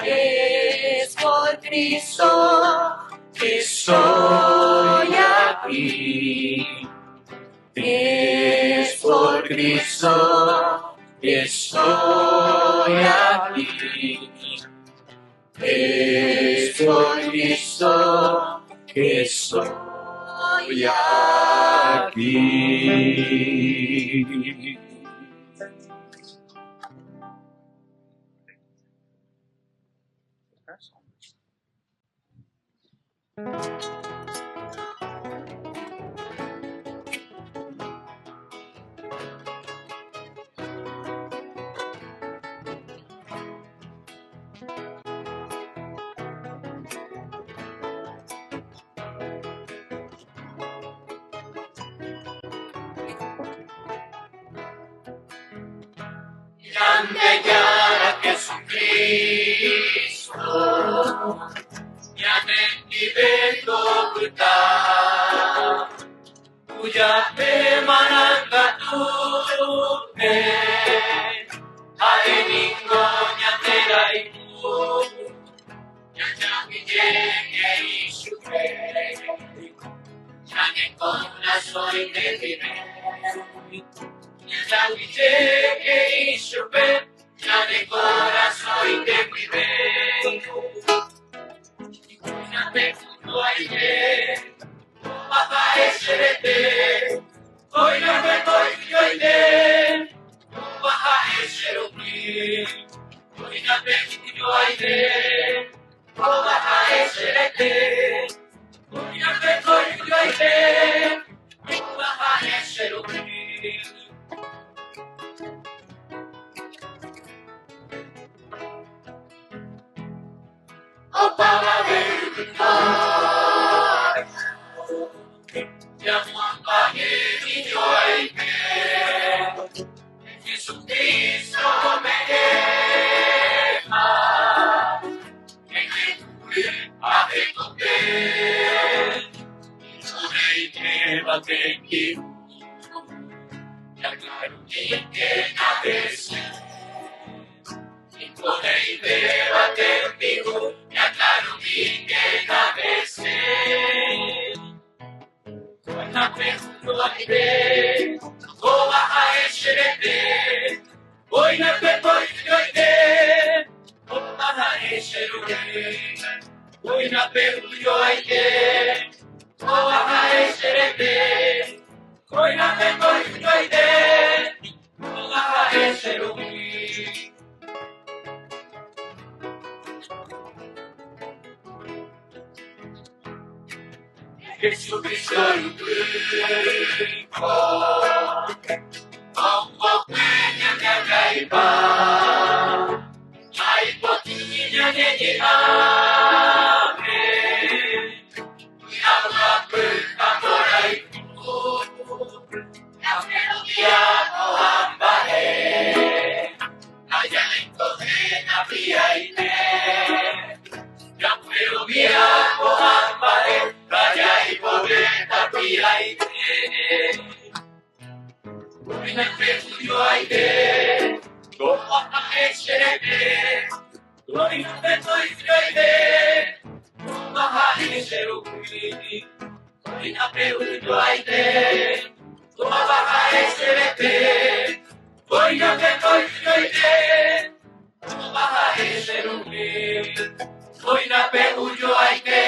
Es por Cristo que estoy aquí, es por Cristo que estoy aquí, es por Cristo que estoy estoy aquí. Grande ya Jesucristo, ya me divento buta, cuya fe mananga tupe, adeningo nyatera iku, ya mi llegue y sube, ya que con la soy de vive. Ya mi llegue y sube, ya de corazón y de vive. Una vez no hay de, papá es herete. Hoy no me voy yo y de, papá es herete. Hoy no me voy yo y de, papá es herete. Hoy no me voy yo y de, papá es herete. Oh, para verificar, ya no apague mi joyke, Jesucristo me deja, en el cure a recoger, sobre que va a tener, ya claro que nace. Con el debate vivo, ya claro que nace. Cuando pregunto a mi vez, ¿cómo va a echarme? Hoy no me voy yo y de, ¿cómo va a echarme? Hoy no me voy yo y de, ¿cómo va a echarme? Hoy no me voy yo y de, ¿cómo va a echarme? Jesucristo el Cristo, como peña de agaiba, hay poquilla de llegarme, y agua perca por ahí, la melodía no ambaré, allá en Codena fría y ya puedo viajo ambaré. Vaya y pobreza pía y hoy me pregunto ay de, ¿cómo va a echarme? Hoy no me doy de, ¿cómo va a echarme? Hoy me pregunto ay de, ¿cómo va a echarme? Hoy no me doy de, ¿cómo va a echarme? Hoy me pregunto ay de,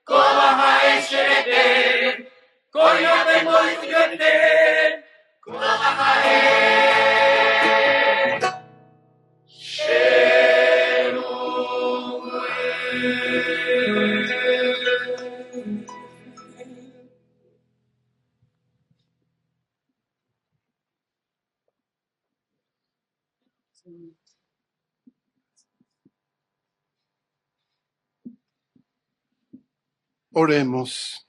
¿cómo vas a echarme? Hoy no me voy yo de, ¿cómo vas a Oremos.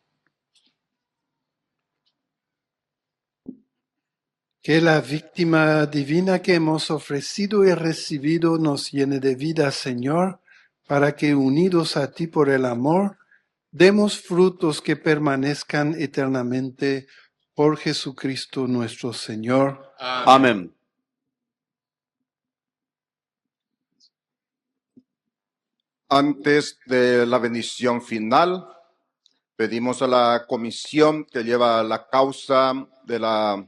Que la víctima divina que hemos ofrecido y recibido nos llene de vida, Señor, para que unidos a ti por el amor, demos frutos que permanezcan eternamente por Jesucristo nuestro Señor. Amén. Antes de la bendición final, pedimos a la comisión que lleva la causa de la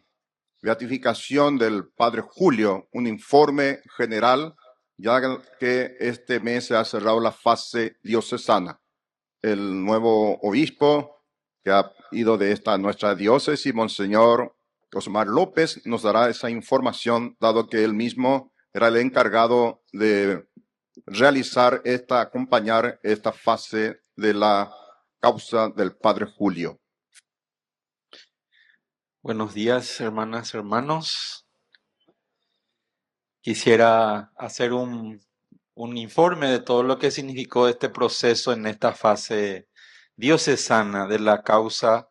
beatificación del Padre Julio un informe general, ya que este mes se ha cerrado la fase diocesana. El nuevo obispo que ha ido de esta nuestra diócesis, Monseñor Osmar López, nos dará esa información, dado que él mismo era el encargado de realizar acompañar esta fase de la causa del Padre Julio. Buenos días, hermanas, hermanos. Quisiera hacer un informe de todo lo que significó este proceso en esta fase diocesana de la causa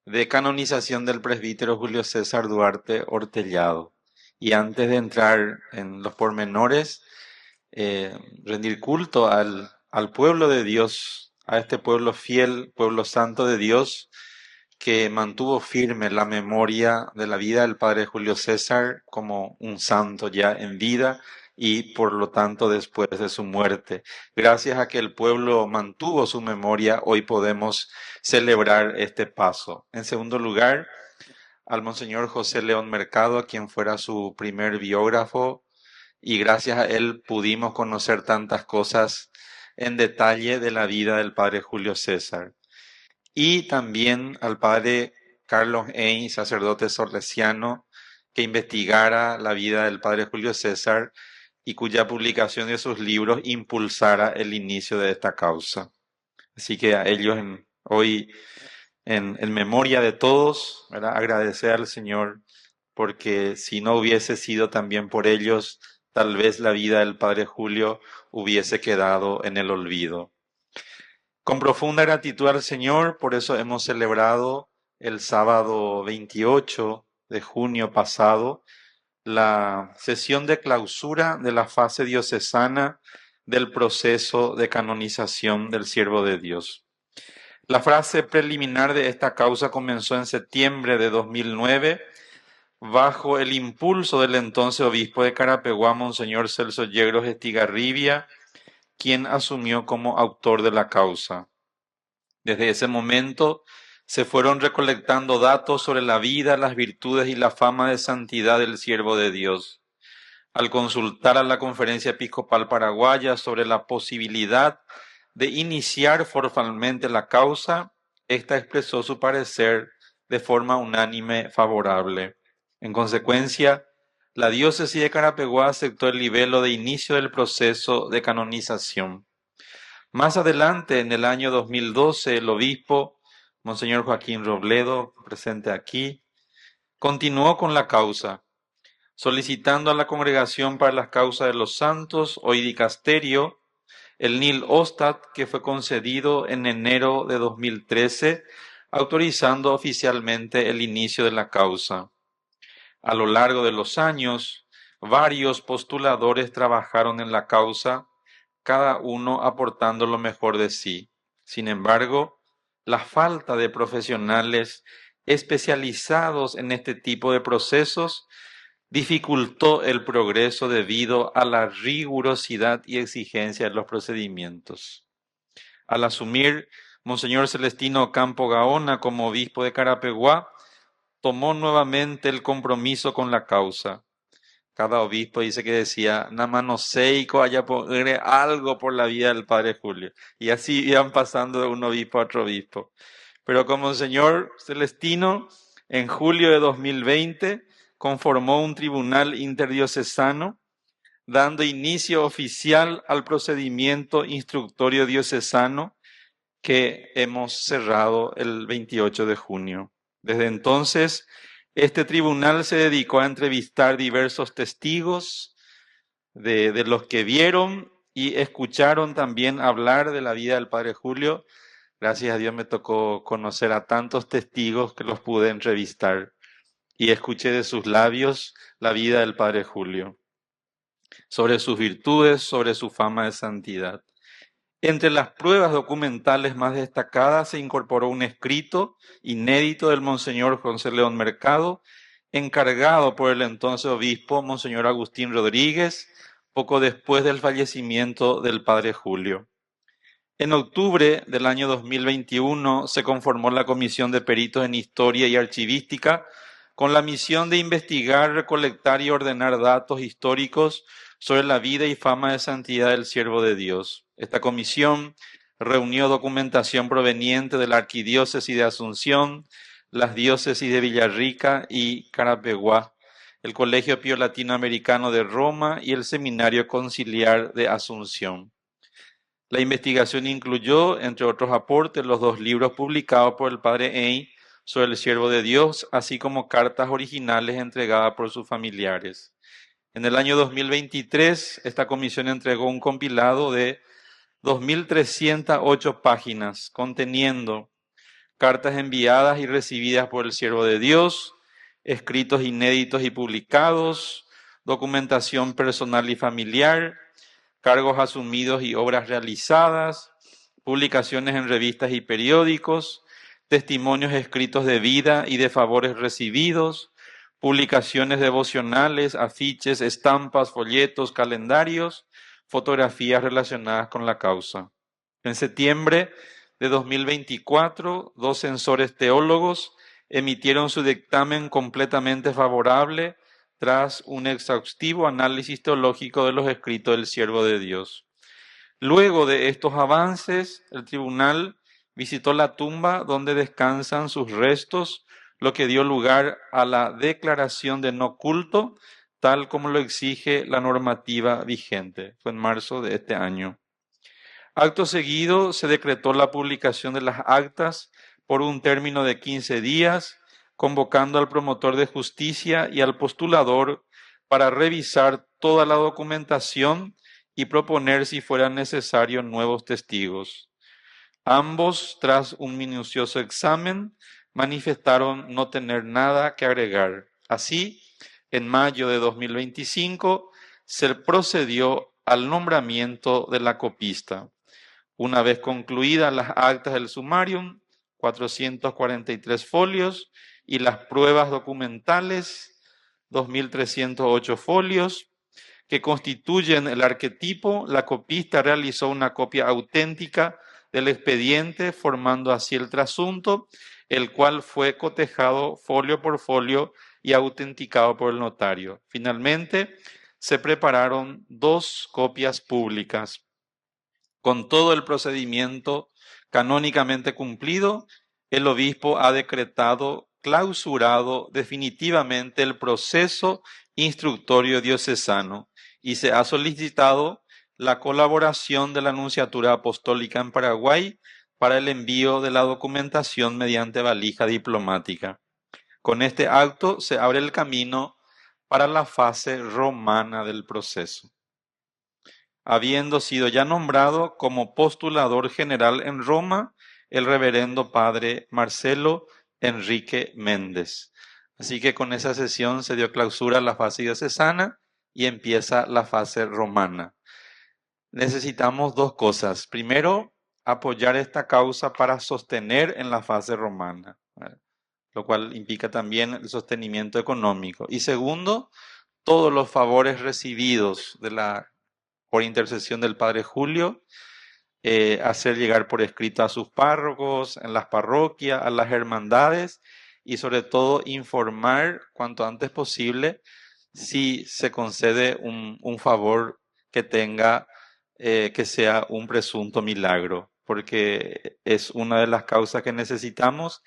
de canonización del presbítero Julio César Duarte Hortellado. Y antes de entrar en los pormenores, rendir culto al pueblo de Dios, a este pueblo fiel, pueblo santo de Dios, que mantuvo firme la memoria de la vida del Padre Julio César como un santo ya en vida y por lo tanto después de su muerte. Gracias a que el pueblo mantuvo su memoria, hoy podemos celebrar este paso. En segundo lugar, al Monseñor José León Mercado, quien fuera su primer biógrafo, y gracias a él pudimos conocer tantas cosas en detalle de la vida del Padre Julio César. Y también al Padre Carlos Ein, sacerdote salesiano, que investigara la vida del Padre Julio César y cuya publicación de sus libros impulsara el inicio de esta causa. Así que a ellos hoy, en memoria de todos, ¿verdad?, agradecer al Señor, porque si no hubiese sido también por ellos, tal vez la vida del Padre Julio hubiese quedado en el olvido. Con profunda gratitud al Señor, por eso hemos celebrado el sábado 28 de junio pasado la sesión de clausura de la fase diocesana del proceso de canonización del siervo de Dios. La fase preliminar de esta causa comenzó en septiembre de 2009 bajo el impulso del entonces obispo de Carapeguá, Monseñor Celso Yegros Estigarribia, quien asumió como autor de la causa. Desde ese momento se fueron recolectando datos sobre la vida, las virtudes y la fama de santidad del siervo de Dios. Al consultar a la Conferencia Episcopal Paraguaya sobre la posibilidad de iniciar formalmente la causa, ésta expresó su parecer de forma unánime favorable. En consecuencia, la diócesis de Carapeguá aceptó el libelo de inicio del proceso de canonización. Más adelante, en el año 2012, el obispo, Monseñor Joaquín Robledo, presente aquí, continuó con la causa, solicitando a la Congregación para las Causas de los Santos, hoy dicasterio, el NIL Ostat, que fue concedido en enero de 2013, autorizando oficialmente el inicio de la causa. A lo largo de los años, varios postuladores trabajaron en la causa, cada uno aportando lo mejor de sí. Sin embargo, la falta de profesionales especializados en este tipo de procesos dificultó el progreso debido a la rigurosidad y exigencia de los procedimientos. Al asumir Monseñor Celestino Campo Gaona como obispo de Carapeguá, tomó nuevamente el compromiso con la causa. Cada obispo dice que decía, "Namano seico haya poner algo por la vida del Padre Julio". Y así iban pasando de un obispo a otro obispo. Pero como Monseñor Celestino, en julio de 2020, conformó un tribunal interdiocesano, dando inicio oficial al procedimiento instructorio diocesano que hemos cerrado el 28 de junio. Desde entonces, este tribunal se dedicó a entrevistar diversos testigos de los que vieron y escucharon también hablar de la vida del Padre Julio. Gracias a Dios me tocó conocer a tantos testigos que los pude entrevistar y escuché de sus labios la vida del Padre Julio, sobre sus virtudes, sobre su fama de santidad. Entre las pruebas documentales más destacadas se incorporó un escrito inédito del Monseñor José León Mercado, encargado por el entonces obispo Monseñor Agustín Rodríguez, poco después del fallecimiento del Padre Julio. En octubre del año 2021 se conformó la Comisión de Peritos en Historia y Archivística con la misión de investigar, recolectar y ordenar datos históricos sobre la vida y fama de santidad del siervo de Dios. Esta comisión reunió documentación proveniente de la Arquidiócesis de Asunción, las diócesis de Villarrica y Carapeguá, el Colegio Pío Latinoamericano de Roma y el Seminario Conciliar de Asunción. La investigación incluyó, entre otros aportes, los 2 libros publicados por el padre Ey sobre el siervo de Dios, así como cartas originales entregadas por sus familiares. En el año 2023, esta comisión entregó un compilado de 2.308 páginas, conteniendo cartas enviadas y recibidas por el siervo de Dios, escritos inéditos y publicados, documentación personal y familiar, cargos asumidos y obras realizadas, publicaciones en revistas y periódicos, testimonios escritos de vida y de favores recibidos, publicaciones devocionales, afiches, estampas, folletos, calendarios, fotografías relacionadas con la causa. En septiembre de 2024, 2 censores teólogos emitieron su dictamen completamente favorable tras un exhaustivo análisis teológico de los escritos del siervo de Dios. Luego de estos avances, el tribunal visitó la tumba donde descansan sus restos, lo que dio lugar a la declaración de no culto, tal como lo exige la normativa vigente. Fue en marzo de este año. Acto seguido, se decretó la publicación de las actas por un término de 15 días, convocando al promotor de justicia y al postulador para revisar toda la documentación y proponer, si fuera necesario, nuevos testigos. Ambos, tras un minucioso examen, manifestaron no tener nada que agregar. Así, en mayo de 2025, se procedió al nombramiento de la copista. Una vez concluidas las actas del sumarium, 443 folios, y las pruebas documentales, 2.308 folios, que constituyen el arquetipo, la copista realizó una copia auténtica del expediente, formando así el trasunto, el cual fue cotejado folio por folio y autenticado por el notario. Finalmente, se prepararon 2 copias públicas. Con todo el procedimiento canónicamente cumplido, el obispo ha decretado clausurado definitivamente el proceso instructorio diocesano y se ha solicitado la colaboración de la Nunciatura Apostólica en Paraguay para el envío de la documentación mediante valija diplomática. Con este acto se abre el camino para la fase romana del proceso. Habiendo sido ya nombrado como postulador general en Roma, el reverendo padre Marcelo Enrique Méndez. Así que con esa sesión se dio clausura a la fase diocesana y empieza la fase romana. Necesitamos 2 cosas. Primero, apoyar esta causa para sostener en la fase romana, lo cual implica también el sostenimiento económico. Y segundo, todos los favores recibidos por intercesión del padre Julio, hacer llegar por escrito a sus párrocos, en las parroquias, a las hermandades y sobre todo informar cuanto antes posible si se concede un favor que tenga, que sea un presunto milagro, porque es una de las causas que necesitamos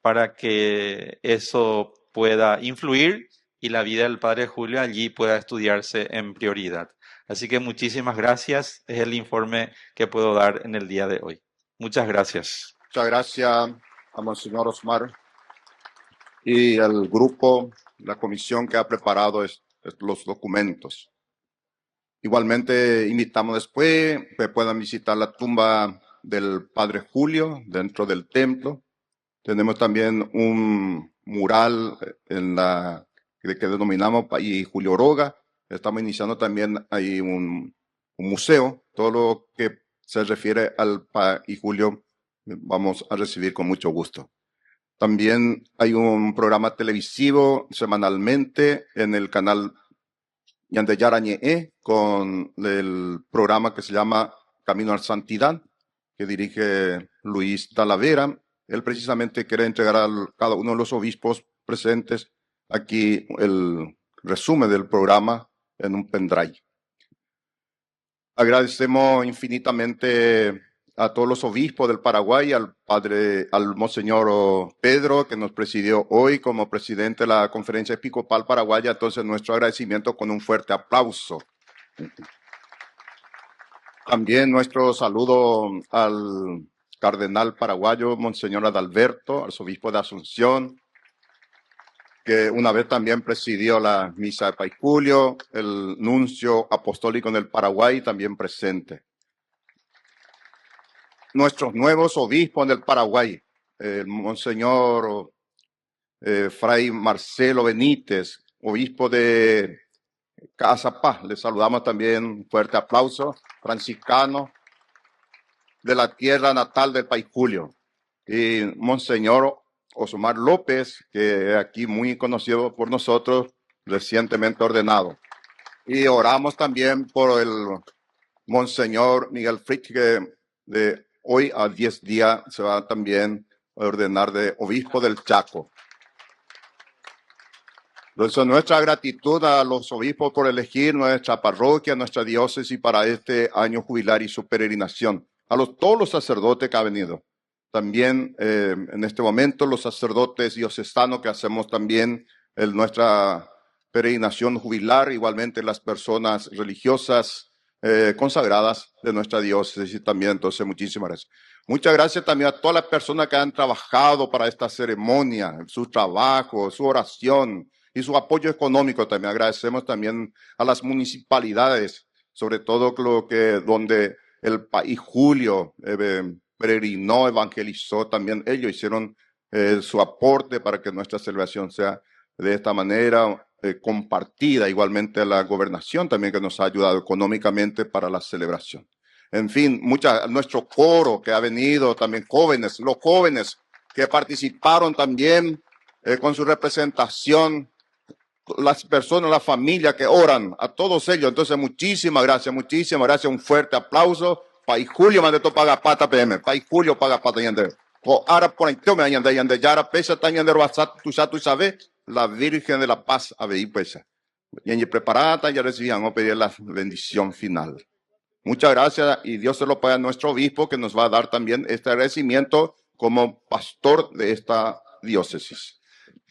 para que eso pueda influir y la vida del padre Julio allí pueda estudiarse en prioridad. Así que muchísimas gracias. Es el informe que puedo dar en el día de hoy. Muchas gracias. Muchas gracias a Monseñor Osmar y al grupo, la comisión que ha preparado los documentos. Igualmente invitamos después que puedan visitar la tumba del padre Julio dentro del templo. Tenemos también un mural que denominamos País Julio Oroga. Estamos iniciando también ahí un museo. Todo lo que se refiere al País Julio vamos a recibir con mucho gusto. También hay un programa televisivo semanalmente en el canal Yandeyarañe con el programa que se llama Camino a la Santidad, que dirige Luis Talavera. Él precisamente quiere entregar a cada uno de los obispos presentes aquí el resumen del programa en un pendrive. Agradecemos infinitamente a todos los obispos del Paraguay, al Monseñor Pedro, que nos presidió hoy como presidente de la Conferencia Episcopal Paraguaya. Entonces, nuestro agradecimiento con un fuerte aplauso. También nuestro saludo al cardenal paraguayo, Monseñor Adalberto, arzobispo de Asunción, que una vez también presidió la misa de Pai Julio, el nuncio apostólico en el Paraguay también presente. Nuestros nuevos obispos en el Paraguay, el Monseñor Fray Marcelo Benítez, obispo de Casa Paz, le saludamos también, un fuerte aplauso, franciscano de la tierra natal del Pai Julio, y Monseñor Osmar López, que es aquí muy conocido por nosotros, recientemente ordenado. Y oramos también por el Monseñor Miguel Fritz, que de hoy a 10 días se va también a ordenar de obispo del Chaco. Entonces, nuestra gratitud a los obispos por elegir nuestra parroquia, nuestra diócesis para este año jubilar y su peregrinación. A todos los sacerdotes que han venido. También en este momento los sacerdotes diocesanos que hacemos también nuestra peregrinación jubilar, igualmente las personas religiosas consagradas de nuestra diócesis también. Entonces, muchísimas gracias. Muchas gracias también a todas las personas que han trabajado para esta ceremonia, su trabajo, su oración y su apoyo económico también. Agradecemos también a las municipalidades, sobre todo donde el Pai Julio peregrinó, evangelizó, también ellos hicieron su aporte para que nuestra celebración sea de esta manera compartida. Igualmente a la gobernación también, que nos ha ayudado económicamente para la celebración. En fin, nuestro coro que ha venido, también los jóvenes que participaron también con su representación, las personas, la familia que oran, a todos ellos. Entonces, muchísimas gracias, un fuerte aplauso. Pai Julio mande to paga pata PM, Pai Julio paga pata yande. O ahora por ahí me yande yara pesa tan yande roasat tu sabe, la Virgen de la Paz ahí pesa. Y preparada ya recibían o pedir la bendición final. Muchas gracias y Dios se lo pague a nuestro obispo, que nos va a dar también este agradecimiento como pastor de esta diócesis.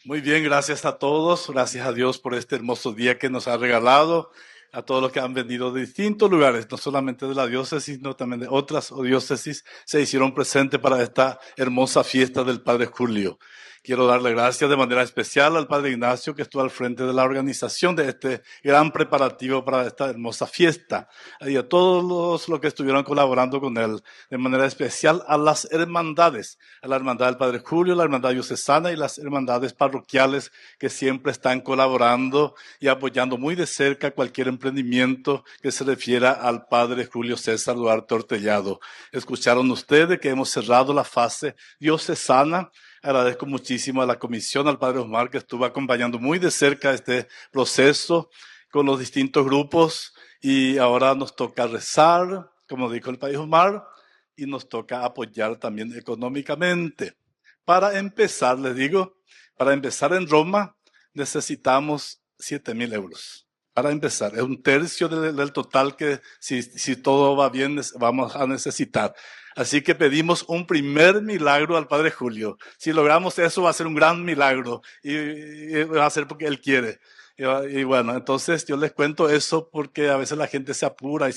Muy bien, gracias a todos, gracias a Dios por este hermoso día que nos ha regalado, a todos los que han venido de distintos lugares, no solamente de la diócesis, sino también de otras diócesis, se hicieron presentes para esta hermosa fiesta del Padre Julio. Quiero darle gracias de manera especial al Padre Ignacio, que estuvo al frente de la organización de este gran preparativo para esta hermosa fiesta, y a todos los que estuvieron colaborando con él, de manera especial a las hermandades, a la Hermandad del Padre Julio, la Hermandad Diocesana y las hermandades parroquiales, que siempre están colaborando y apoyando muy de cerca cualquier emprendimiento que se refiera al Padre Julio César Duarte Ortellado. Escucharon ustedes que hemos cerrado la fase diocesana. Agradezco muchísimo a la comisión, al Padre Osmar, que estuvo acompañando muy de cerca este proceso con los distintos grupos, y ahora nos toca rezar, como dijo el Padre Osmar, y nos toca apoyar también económicamente. Para empezar, les digo, para empezar en Roma necesitamos 7.000 euros. Para empezar, es un tercio del total que si todo va bien vamos a necesitar. Así que pedimos un primer milagro al Padre Julio. Si logramos eso, va a ser un gran milagro y va a ser porque Él quiere. Y bueno, entonces yo les cuento eso porque a veces la gente se apura y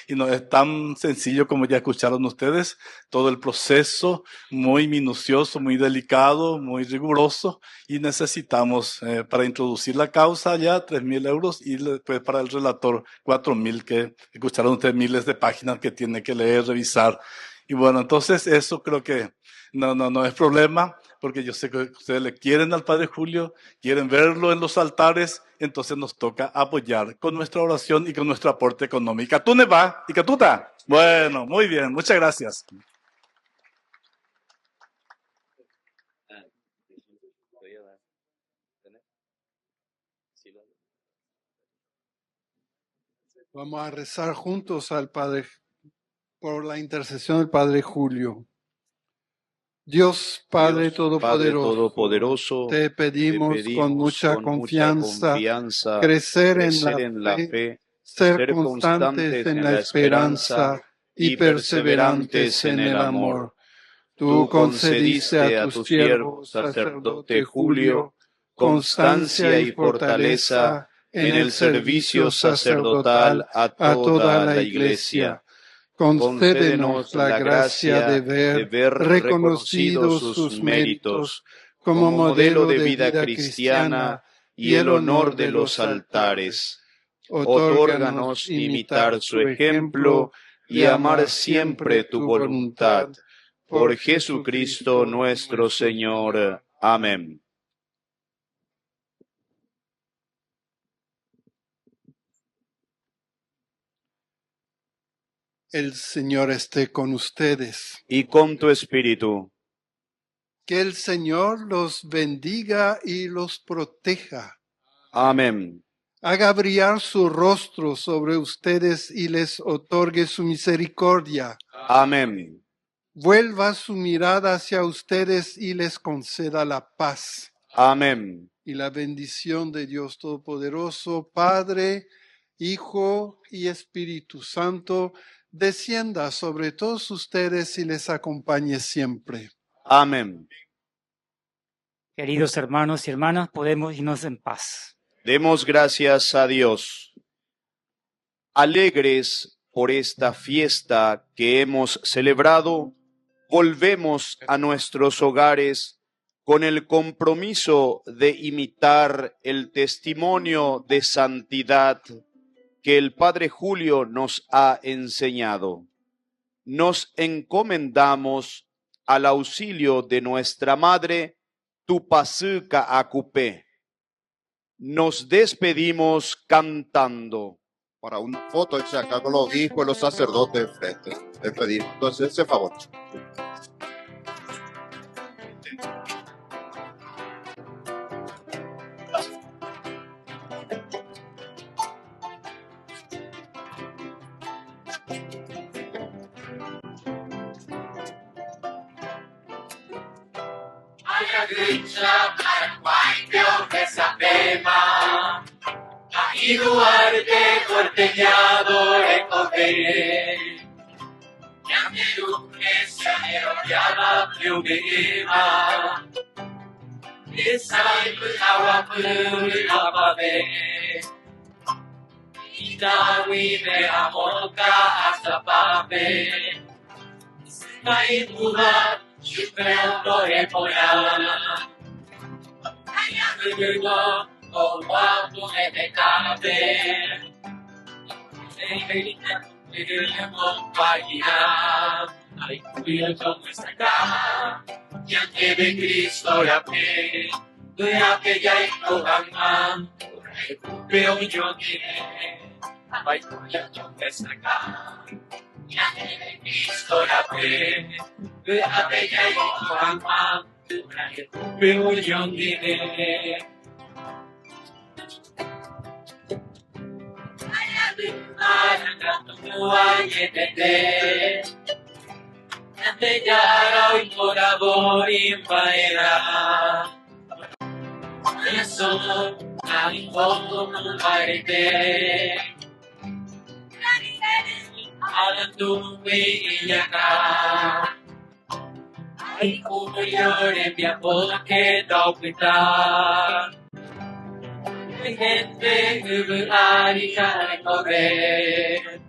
y no es tan sencillo como ya escucharon ustedes. Todo el proceso muy minucioso, muy delicado, muy riguroso, y necesitamos para introducir la causa ya 3.000 euros y después para el relator 4.000, que escucharon ustedes miles de páginas que tiene que leer, revisar. Y bueno, entonces eso creo que no es problema, porque yo sé que ustedes le quieren al Padre Julio, quieren verlo en los altares, entonces nos toca apoyar con nuestra oración y con nuestro aporte económico. ¿Tú ne va? ¿Y que tú ta? Bueno, muy bien, muchas gracias. Vamos a rezar juntos al Padre por la intercesión del Padre Julio. Dios Padre Todopoderoso, te pedimos con mucha confianza crecer en la fe, ser constantes en la esperanza y perseverantes en el amor. Tú concediste a tu siervo, sacerdote Julio, constancia y fortaleza en el servicio sacerdotal a toda la Iglesia. Concédenos la gracia de ver reconocidos sus méritos como modelo de vida cristiana y el honor de los altares. Otórganos imitar su ejemplo y amar siempre tu voluntad. Por Jesucristo nuestro Señor. Amén. El Señor esté con ustedes. Y con tu espíritu. Que el Señor los bendiga y los proteja. Amén. Haga brillar su rostro sobre ustedes y les otorgue su misericordia. Amén. Vuelva su mirada hacia ustedes y les conceda la paz. Amén. Y la bendición de Dios Todopoderoso, Padre, Hijo y Espíritu Santo, descienda sobre todos ustedes y les acompañe siempre. Amén. Queridos hermanos y hermanas, podemos irnos en paz. Demos gracias a Dios. Alegres por esta fiesta que hemos celebrado, volvemos a nuestros hogares con el compromiso de imitar el testimonio de santidad que el Padre Julio nos ha enseñado. Nos encomendamos al auxilio de nuestra Madre, Tupacıca Acupé. Nos despedimos cantando. Para una foto, acá con los obispos y los sacerdotes enfrente. Despedimos. Entonces, ese favor. Aquí Duarte, corteñado de comer. Ya me luce, se me llama Piumema. Esa es agua pura ver. Y David de Amoca hasta Pape. Hay duda, yo creo no es por nada. Oh, guapo de cabe, compañía, hay cubierto nuestra cama, ya que de Cristo la fe, de aquella y Cohamán, veo yo que hay cubierto nuestra cama, ya que de Cristo la fe, de aquella y Cohamán, veo yo que Antellaro imploravo in paera. Adesso in fondo non parete. Alla tua iacca. Ai cugliore mia bocche d'oquità. Gente arica e corre.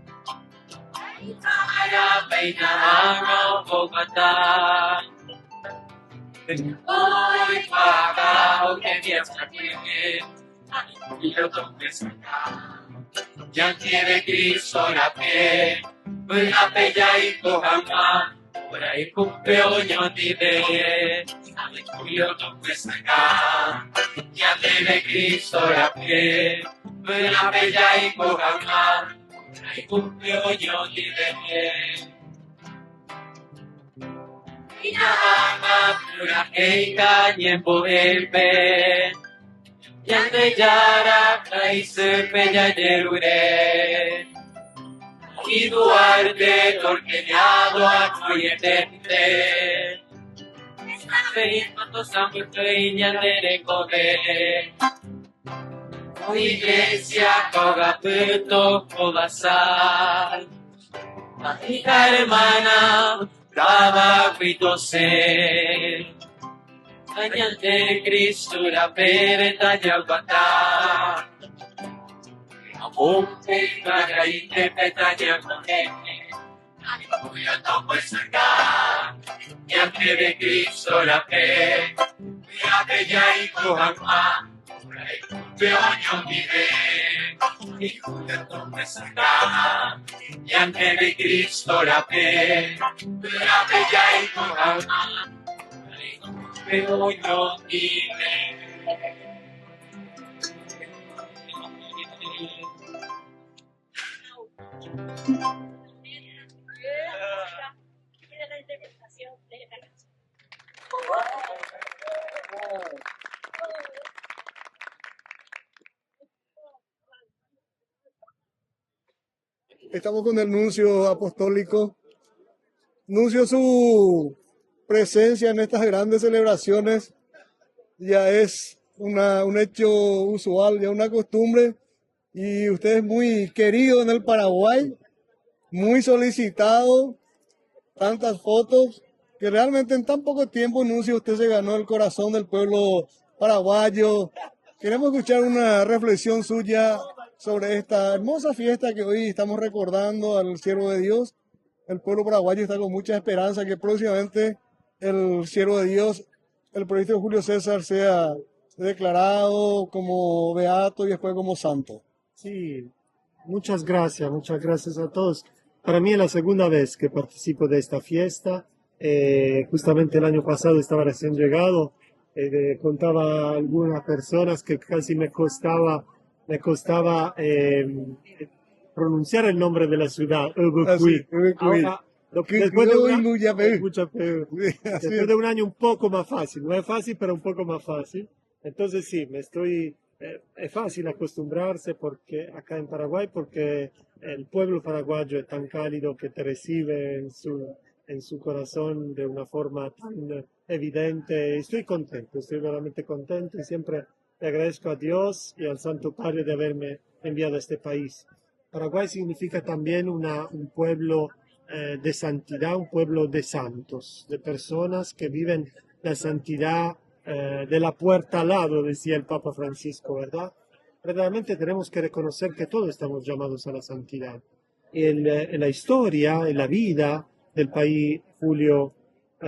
Ara peinaro bogata. Hoy pagao que fiesta que yo toque sacar. Ya quiere Cristo la fe. La bella y cojama. Por ahí cupeo yo diré. Yo toque sacar. Ya tiene Cristo la fe, la bella y cojama, y cumplió yo diré. Y nada pura heika y en poelpe, ya de yara caíse bella yerure. Y Duarte torqueñado a coyetente. Cuando San Peña de recoger, iglesia coga peto cobasal, la hija hermana, daba gritos sed. Añante Cristo la pereta y albata. Amore margarite petaña monene. Voy a topo sacar. Y ante de Cristo la fe. Voy a bella y cojamá. Peoño vive. Y voy a topo sacar. Y ante de Cristo la fe. Voy a bella y cojamá. Peoño vive. Estamos con el nuncio apostólico. Nuncio, su presencia en estas grandes celebraciones ya es un hecho usual, ya una costumbre, y usted es muy querido en el Paraguay, muy solicitado, tantas fotos, que realmente en tan poco tiempo, Nuncio, usted se ganó el corazón del pueblo paraguayo. Queremos escuchar una reflexión suya sobre esta hermosa fiesta que hoy estamos recordando al siervo de Dios. El pueblo paraguayo está con mucha esperanza que próximamente el siervo de Dios, el proyecto Julio César, sea declarado como beato y después como santo. Sí, muchas gracias a todos. Para mí es la segunda vez que participo de esta fiesta. Justamente el año pasado estaba recién llegado. Contaba a algunas personas que casi me costaba pronunciar el nombre de la ciudad, Ubucuy. Después de un año un poco más fácil, no es fácil, pero un poco más fácil. Entonces sí, es fácil acostumbrarse porque acá en Paraguay, porque el pueblo paraguayo es tan cálido que te recibe en su corazón de una forma tan evidente. Estoy contento, estoy realmente contento y siempre le agradezco a Dios y al Santo Padre de haberme enviado a este país. Paraguay significa también un pueblo de santidad, un pueblo de santos, de personas que viven la santidad de la puerta al lado, decía el Papa Francisco, ¿verdad? Verdaderamente tenemos que reconocer que todos estamos llamados a la santidad. En la historia, en la vida del país Julio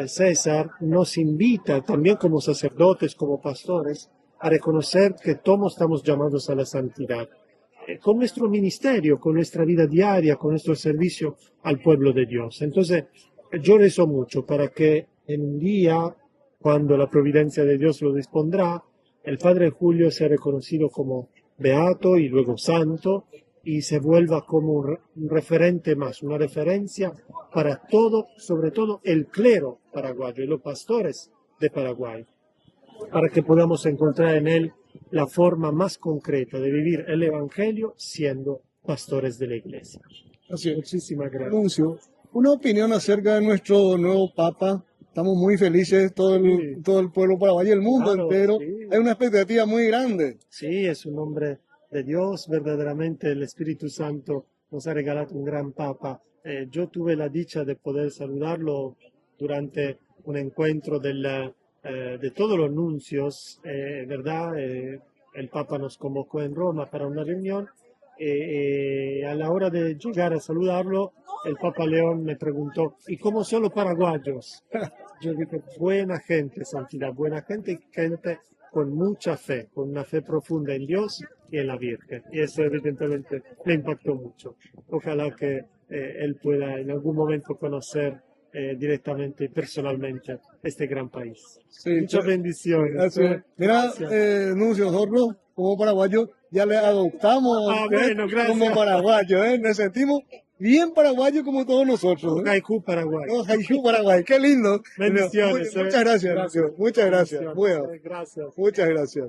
César, nos invita también como sacerdotes, como pastores, a reconocer que todos estamos llamados a la santidad. Con nuestro ministerio, con nuestra vida diaria, con nuestro servicio al pueblo de Dios. Entonces, yo rezo mucho para que en un día, cuando la providencia de Dios lo dispondrá, el Padre Julio sea reconocido como beato y luego santo y se vuelva como un referente más, una referencia para todo, sobre todo el clero paraguayo y los pastores de Paraguay, para que podamos encontrar en él la forma más concreta de vivir el Evangelio siendo pastores de la Iglesia. Así es. Muchísimas gracias. Anuncio, una opinión acerca de nuestro nuevo Papa. Estamos muy felices, todo el pueblo paraguayo y el mundo entero. Sí. Hay una expectativa muy grande. Sí, es un hombre de Dios, verdaderamente el Espíritu Santo nos ha regalado un gran Papa. Yo tuve la dicha de poder saludarlo durante un encuentro de todos los nuncios, ¿verdad? El Papa nos convocó en Roma para una reunión. A la hora de llegar a saludarlo, el Papa León me preguntó, ¿y cómo son los paraguayos? Yo dije, buena gente, santidad, buena gente y gente con mucha fe, con una fe profunda en Dios y en la Virgen. Y eso evidentemente me impactó mucho. Ojalá que él pueda en algún momento conocer directamente y personalmente este gran país. Sí, muchas bendiciones. Mira, Nuncio, nosotros como paraguayos ya le adoptamos como paraguayos, nos sentimos bien paraguayos como todos nosotros. Haiku Paraguay. Haiku Paraguay, qué lindo. Bendiciones. Muchas gracias. Muchas gracias. Gracias. Muchas gracias.